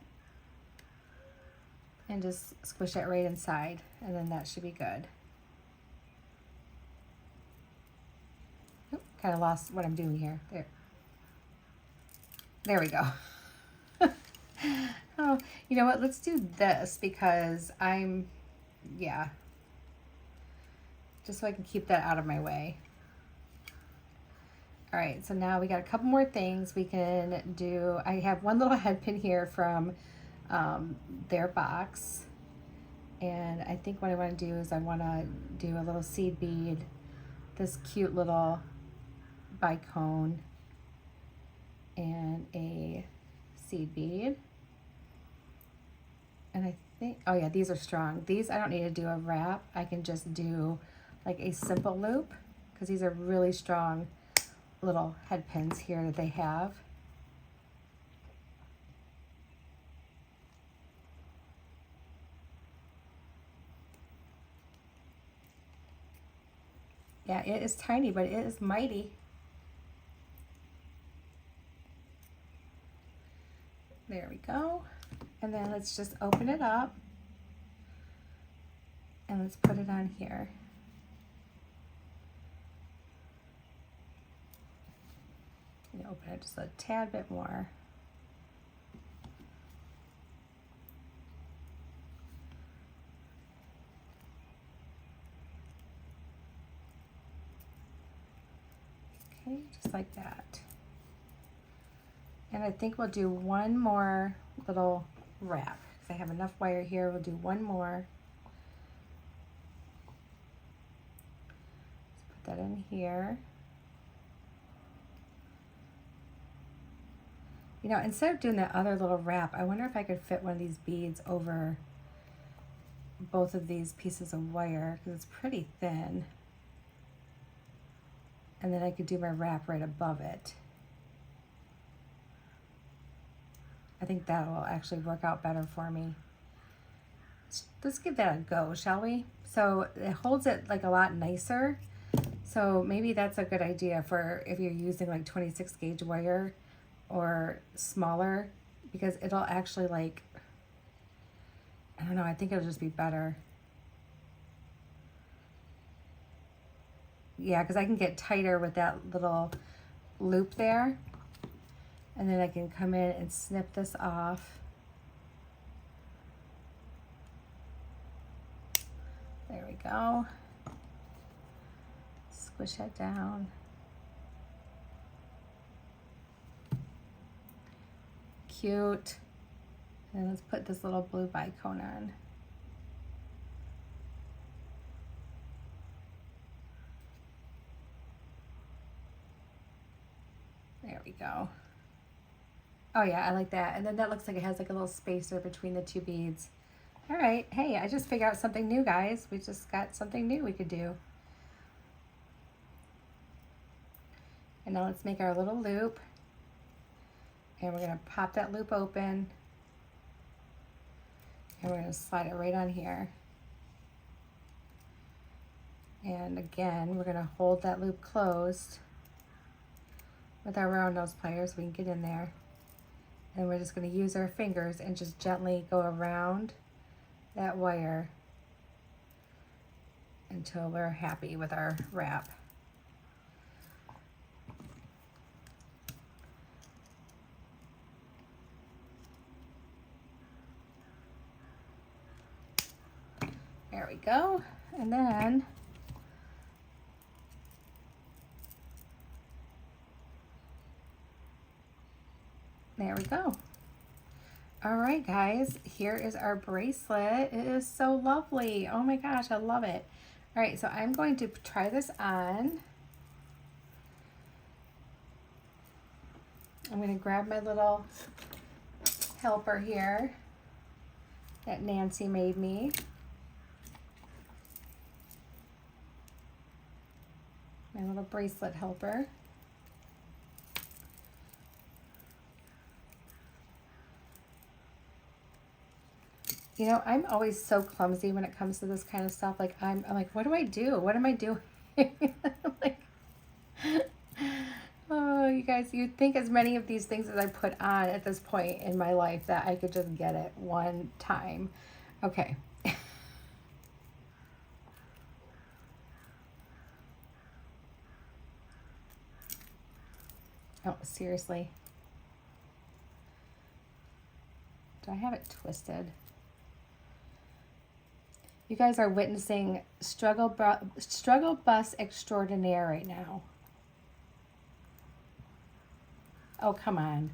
And just squish it right inside, and then that should be good. Kind of lost what I'm doing here. There we go. Oh, you know what? Let's do this because yeah. Just so I can keep that out of my way. All right, so now we got a couple more things we can do. I have one little head pin here from their box. And I think what I want to do is I want to do a little seed bead, this cute little bicone, and a seed bead. And I think, oh yeah, these are strong. These I don't need to do a wrap. I can just do like a simple loop because these are really strong little head pins here that they have. Yeah, it is tiny, but it is mighty. There we go. And then let's just open it up and let's put it on here. Open it just a tad bit more. Okay, just like that. And I think we'll do one more little wrap because I have enough wire here. We'll do one more. Let's put that in here. You know, instead of doing that other little wrap, I wonder if I could fit one of these beads over both of these pieces of wire because it's pretty thin. And then I could do my wrap right above it. I think that will actually work out better for me. Let's give that a go, shall we? So it holds it like a lot nicer. So maybe that's a good idea for if you're using like 26 gauge wire or smaller, because it'll actually like, I don't know, I think it'll just be better. Yeah, because I can get tighter with that little loop there. And then I can come in and snip this off. There we go. Squish that down. Cute. And let's put this little blue bicone on. There we go. Oh yeah, I like that. And then that looks like it has like a little spacer between the two beads. All right, hey, I just figured out something new, guys. We just got something new we could do. And now let's make our little loop. And we're gonna pop that loop open. And we're gonna slide it right on here. And again, we're gonna hold that loop closed with our round nose pliers so we can get in there. And we're just going to use our fingers and just gently go around that wire until we're happy with our wrap. There we go. And then there we go. All right, guys, here is our bracelet. It is so lovely. Oh my gosh, I love it. All right, so I'm going to try this on. I'm going to grab my little helper here that Nancy made me. My little bracelet helper. You You know, I'm always so clumsy when it comes to this kind of stuff. Like, I'm like, what do I do? What am I doing? Like, oh, you guys, you'd think as many of these things as I put on at this point in my life that I could just get it one time. Okay. Oh, seriously. Do I have it twisted? You guys are witnessing struggle bus extraordinaire right now. Oh, come on.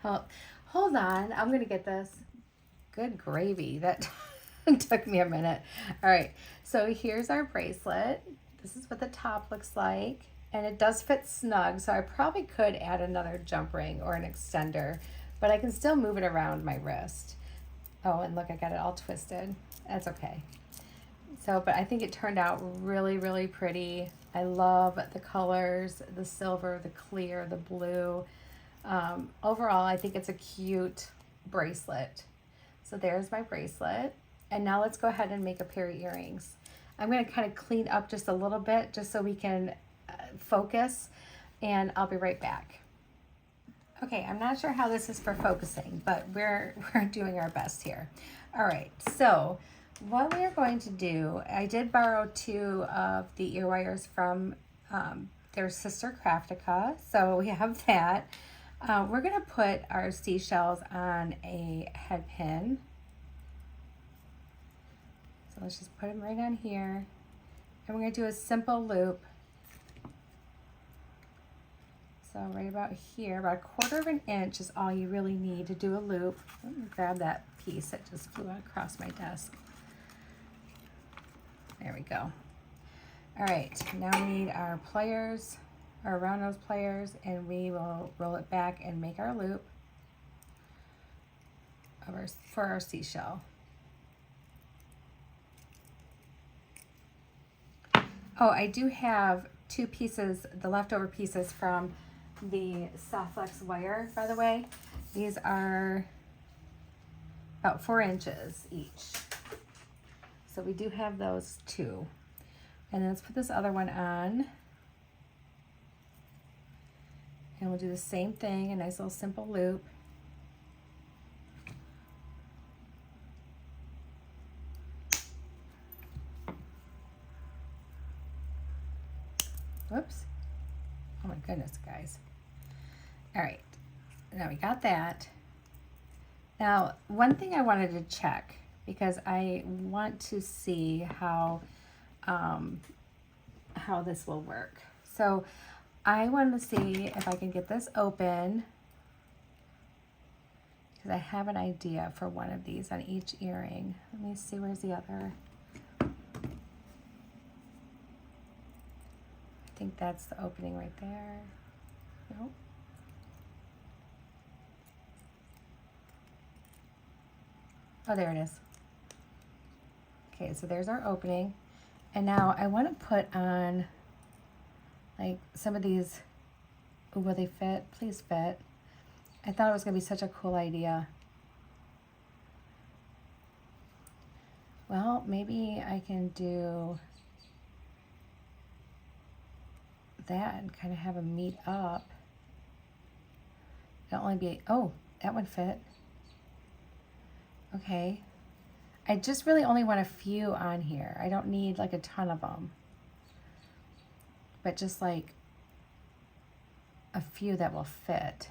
Hold on. I'm going to get this. Good gravy. That took me a minute. All right. So here's our bracelet. This is what the top looks like. And it does fit snug. So I probably could add another jump ring or an extender, but I can still move it around my wrist. Oh, and look, I got it all twisted. That's okay. So, but I think it turned out really, really pretty. I love the colors, the silver, the clear, the blue. Overall, I think it's a cute bracelet. So there's my bracelet. And now let's go ahead and make a pair of earrings. I'm going to kind of clean up just a little bit just so we can focus, and I'll be right back. Okay, I'm not sure how this is for focusing, but we're doing our best here. All right, so what we are going to do, I did borrow 2 of the ear wires from their sister Craftica, so we have that. We're going to put our seashells on a head pin. So let's just put them right on here. And we're going to do a simple loop. So right about here, about 1/4 of an inch is all you really need to do a loop. Let me grab that piece that just flew across my desk. There we go. All right, now we need our pliers, our round nose pliers, and we will roll it back and make our loop for our seashell. Oh, I do have 2 pieces, the leftover pieces from the soft flex wire, by the way. These are about 4 inches each. So we do have those 2. And then let's put this other one on. And we'll do the same thing, a nice little simple loop. Whoops. Oh my goodness, guys. All right, now we got that. Now, one thing I wanted to check, because I want to see how this will work. So I want to see if I can get this open, because I have an idea for one of these on each earring. Let me see, where's the other? I think that's the opening right there. Nope. Oh, there it is. Okay, so there's our opening. And now I want to put on like some of these. Ooh, will they fit? Please fit. I thought it was going to be such a cool idea. Well, maybe I can do that and kind of have them meet up. It'll only be, oh, that one fit. Okay. I just really only want a few on here. I don't need like a ton of them. But just like a few that will fit.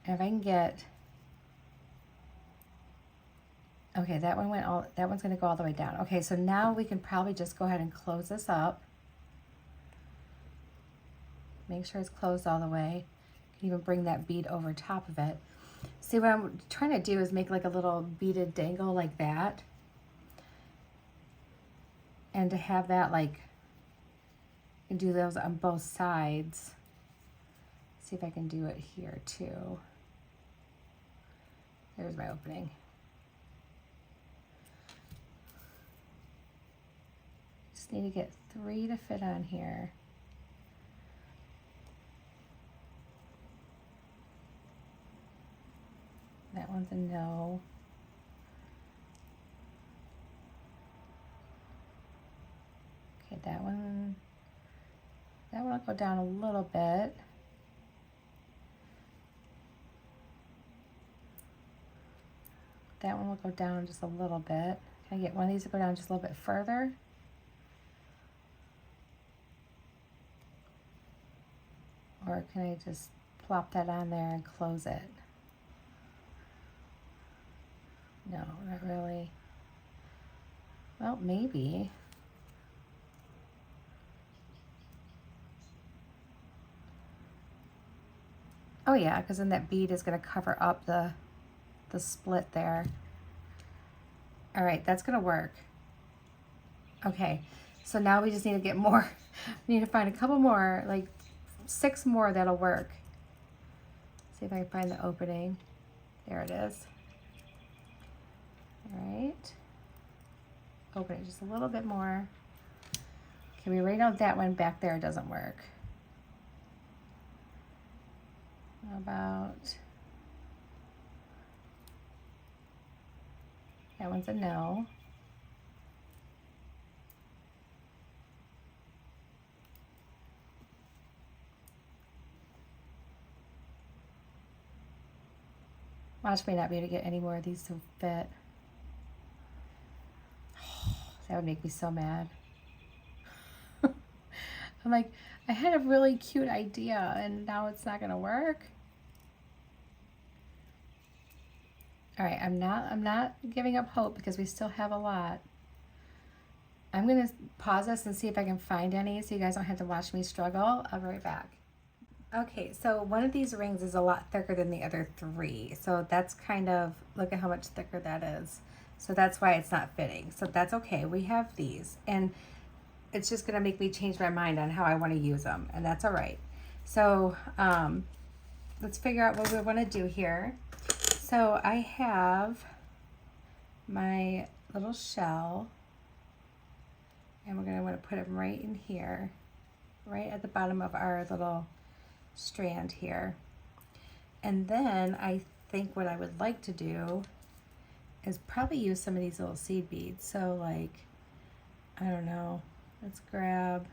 And if I can get, okay, that one that one's gonna go all the way down. Okay, so now we can probably just go ahead and close this up. Make sure it's closed all the way. You can even bring that bead over top of it. See, what I'm trying to do is make like a little beaded dangle like that. And to have that like, and do those on both sides. See if I can do it here too. There's my opening. Just need to get 3 to fit on here. That one's a no. Okay, that one will go down a little bit. That one will go down just a little bit. Can I get one of these to go down just a little bit further? Or can I just plop that on there and close it? No, not really. Well, maybe. Oh yeah, because then that bead is going to cover up the split there. All right, that's going to work. Okay, so now we just need to get more. We need to find a couple more, like 6 more that'll work. See if I can find the opening. There it is. All right. Open it just a little bit more. Okay, we already know that one back there doesn't work. How about that one's a no. Watch me not be able to get any more of these to fit. That would make me so mad. I'm like, I had a really cute idea and now it's not gonna work. All right, I'm not giving up hope because we still have a lot. I'm gonna pause this and see if I can find any so you guys don't have to watch me struggle. I'll be right back. Okay, so one of these rings is a lot thicker than the other 3. So that's kind of, look at how much thicker that is. So that's why it's not fitting. So that's okay, we have these. And it's just gonna make me change my mind on how I wanna use them. And that's all right. So let's figure out what we wanna do here. So I have my little shell. And we're gonna wanna put it right in here. Right at the bottom of our little strand here. And then I think what I would like to do is probably use some of these little seed beads. So like, I don't know, let's grab,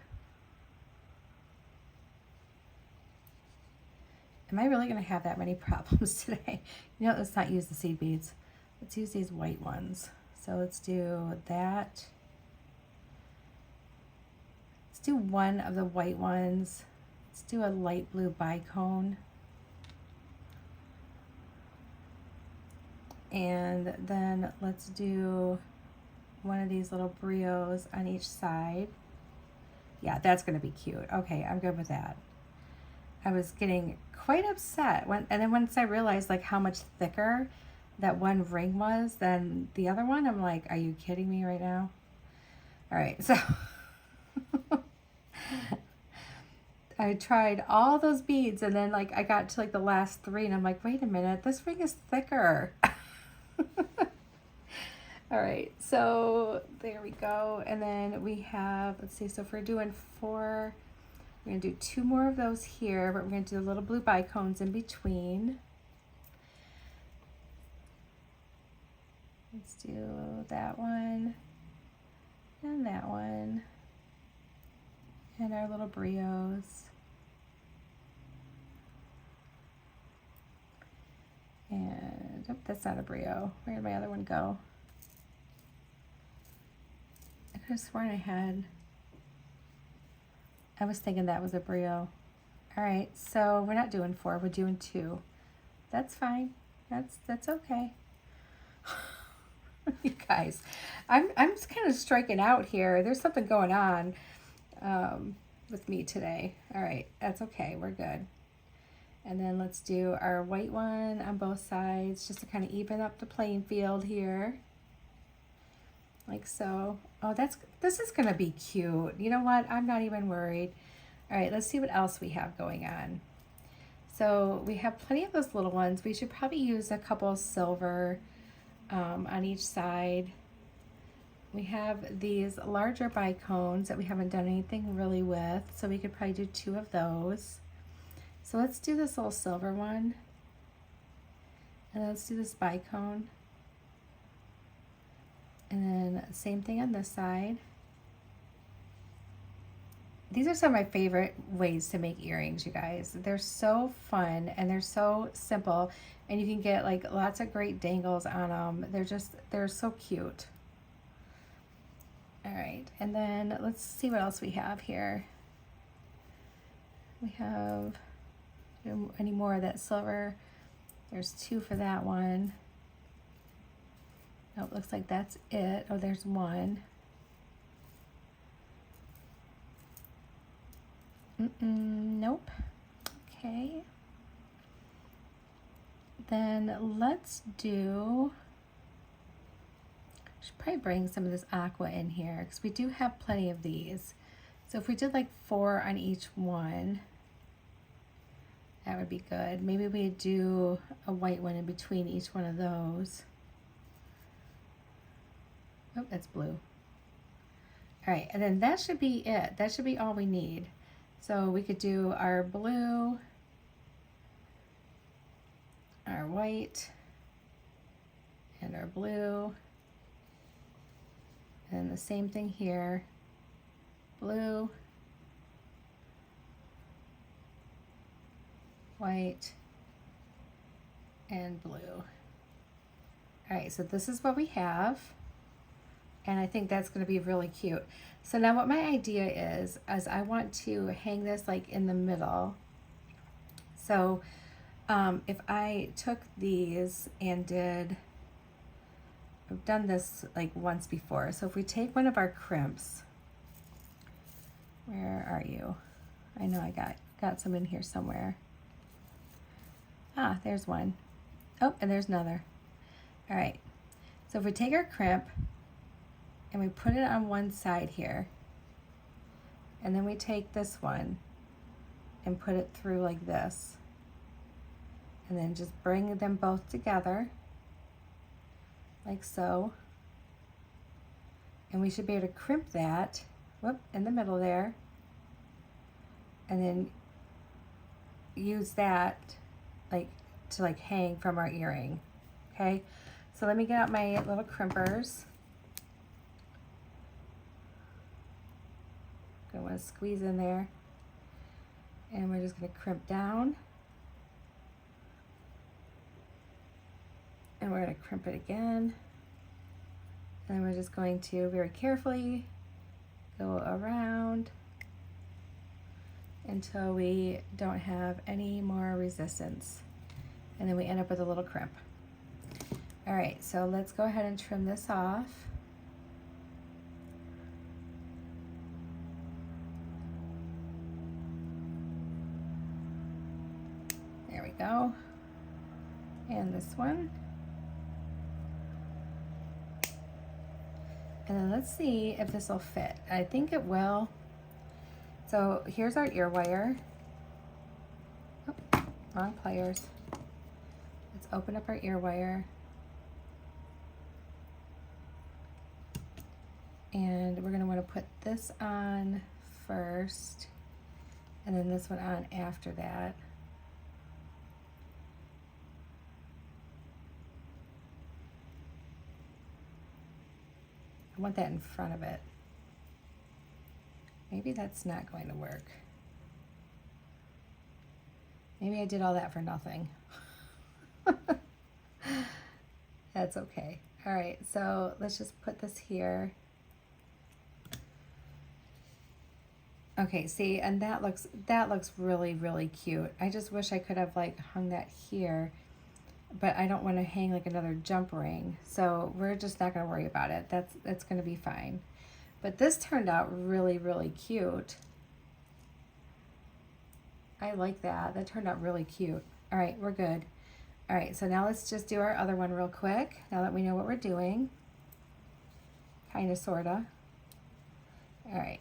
am I really gonna have that many problems today? You know, let's not use the seed beads. Let's use these white ones. So let's do that. Let's do one of the white ones. Let's do a light blue bicone. And then let's do one of these little brios on each side. Yeah, that's gonna be cute. Okay, I'm good with that. I was getting quite upset and then once I realized like how much thicker that one ring was than the other one, I'm like, are you kidding me right now? All right, so I tried all those beads and then like I got to like the last 3 and I'm like, wait a minute, this ring is thicker. All right, so there we go. And then we have, let's see, so if we're doing 4, we're gonna do 2 more of those here, but we're gonna do the little blue bicones in between. Let's do that one and that one. And our little brios. And, oh, that's not a brio. Where did my other one go? I could have sworn I was thinking that was a brio. All right, so we're not doing 4, we're doing 2. That's fine, that's okay. You guys, I'm just kind of striking out here. There's something going on with me today. All right, that's okay, we're good. And then let's do our white one on both sides just to kind of even up the playing field here. Like so. Oh, this is gonna be cute. You know what? I'm not even worried. All right, let's see what else we have going on. So we have plenty of those little ones. We should probably use a couple silver on each side. We have these larger bicones that we haven't done anything really with, so we could probably do 2 of those. So let's do this little silver one. And then let's do this bicone. And then same thing on this side. These are some of my favorite ways to make earrings, you guys. They're so fun and they're so simple, and you can get like lots of great dangles on them. They're so cute. All right, and then let's see what else we have here. We have any more of that silver. There's 2 for that one. Nope, looks like that's it. Oh, there's 1. Nope. Okay. Then let's do, should probably bring some of this aqua in here because we do have plenty of these. So if we did like 4 on each one, that would be good. Maybe we do a white one in between each one of those. Oh, that's blue. All right, and then that should be it. That should be all we need. So we could do our blue, our white, and our blue. And the same thing here, blue, white, and blue. All right, so this is what we have. And I think that's going to be really cute. So now what my idea is I want to hang this like in the middle. So if I took these and I've done this like once before. So if we take one of our crimps, where are you? I know I got some in here somewhere. Ah, there's one. Oh, and there's another. All right. So if we take our crimp, and we put it on one side here, and then we take this one and put it through like this, and then just bring them both together like so, and we should be able to crimp that, whoop, in the middle there, and then use that like to like hang from our earring. Okay, so let me get out my little crimpers. I want to squeeze in there, and we're just going to crimp down, and we're going to crimp it again, and we're just going to very carefully go around until we don't have any more resistance, and then we end up with a little crimp. All right, so let's go ahead and trim this off. Go. And this one. And then let's see if this will fit. I think it will. So here's our ear wire. Oh, wrong pliers. Let's open up our ear wire. And we're going to want to put this on first, and then this one on after that. I want that in front of it. Maybe that's not going to work. Maybe I did all that for nothing. That's okay. All right, so let's just put this here. Okay, see, and that looks really, really cute. I just wish I could have like hung that here, but I don't want to hang like another jump ring, so we're just not going to worry about it. That's going to be fine. But this turned out really, really cute. I like that. That turned out really cute. All right, we're good. All right, so now let's just do our other one real quick, now that we know what we're doing. Kind of, sort of. All right.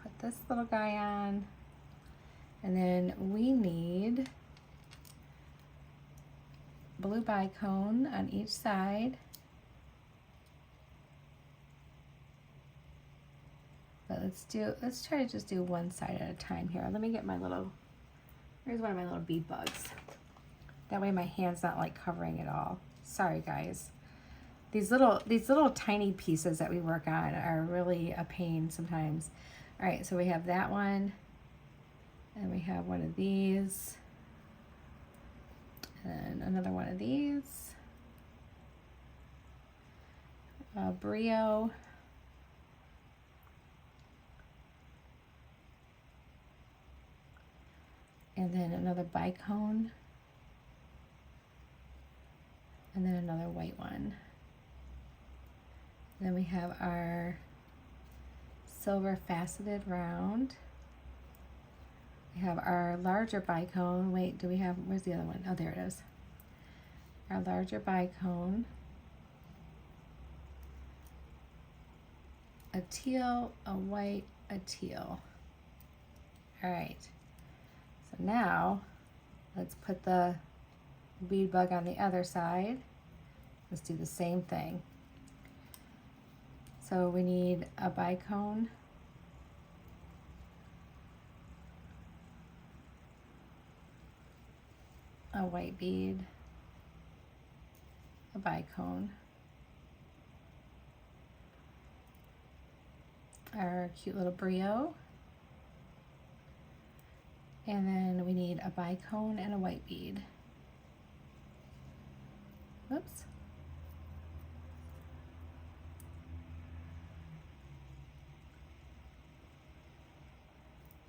Put this little guy on. And then we need blue bicone on each side. But let's try to just do one side at a time here. Let me get my little, here's one of my little bead bugs. That way my hand's not like covering it all. Sorry guys. These little tiny pieces that we work on are really a pain sometimes. All right, so we have that one, and we have one of these, and another one of these, a brio, and then another bicone, and then another white one. Then we have our silver faceted round. We have our larger bicone. Wait, do we have, where's the other one? Oh, there it is. Our larger bicone. A teal, a white, a teal. All right. So now let's put the bead bug on the other side. Let's do the same thing. So we need a bicone, a white bead, a bicone, our cute little brio, and then we need a bicone and a white bead. Whoops.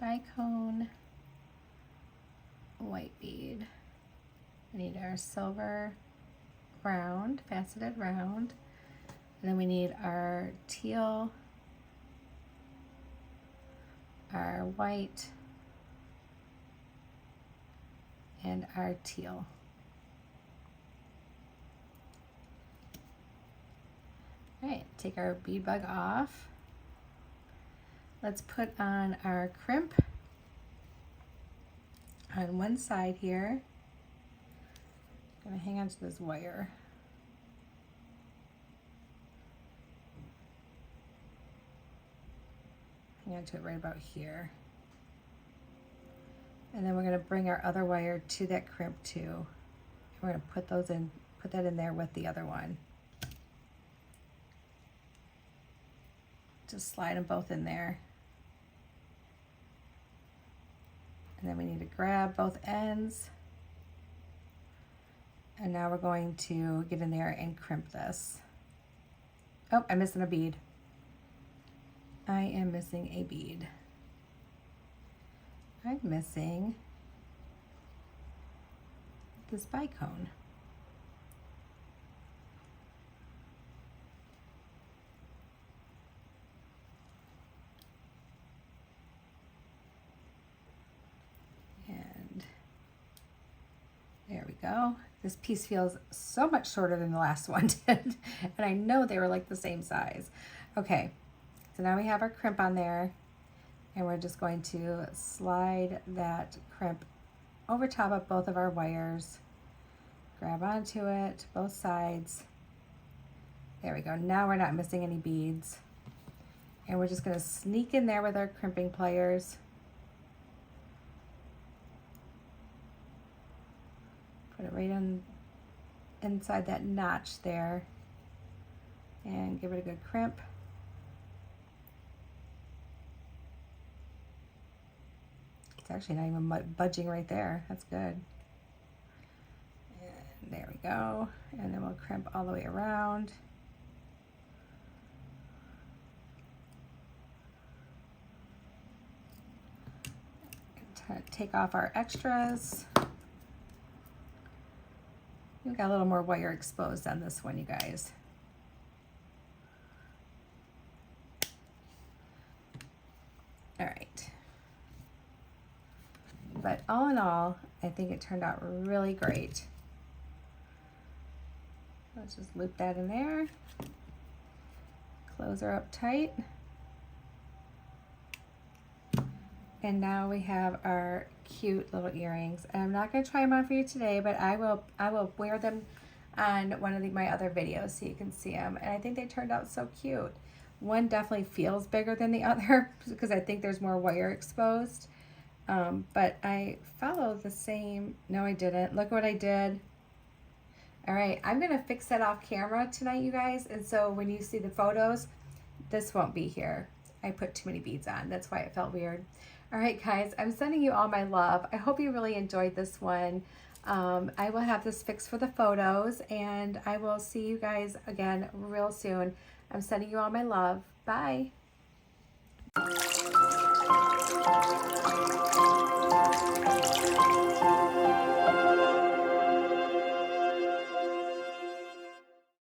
Bicone, white bead. We need our silver round, faceted round. And then we need our teal, our white, and our teal. All right, take our bead bug off. Let's put on our crimp on one side here. I'm gonna hang on to this wire. Hang on to it right about here. And then we're gonna bring our other wire to that crimp too. And we're gonna put that in there with the other one. Just slide them both in there. And then we need to grab both ends. And now we're going to get in there and crimp this. Oh, I'm missing a bead. I am missing a bead. I'm missing this bicone. And there we go. This piece feels so much shorter than the last one did. And I know they were like the same size. Okay, so now we have our crimp on there, and we're just going to slide that crimp over top of both of our wires. Grab onto it, both sides. There we go. Now we're not missing any beads. And we're just gonna sneak in there with our crimping pliers. Put it right on inside that notch there, and give it a good crimp. It's actually not even budging right there. That's good. And there we go. And then we'll crimp all the way around. Take off our extras. We've got a little more wire exposed on this one, you guys. All right. But all in all, I think it turned out really great. Let's just loop that in there. Close her up tight. And now we have our cute little earrings. And I'm not going to try them on for you today, but I will wear them on one of my other videos so you can see them. And I think they turned out so cute. One definitely feels bigger than the other because I think there's more wire exposed. But I followed the same, no I didn't. Look what I did. All right, I'm gonna fix that off camera tonight, you guys. And so when you see the photos, this won't be here. I put too many beads on, that's why it felt weird. All right, guys, I'm sending you all my love. I hope you really enjoyed this one. I will have this fixed for the photos, and I will see you guys again real soon. I'm sending you all my love. Bye.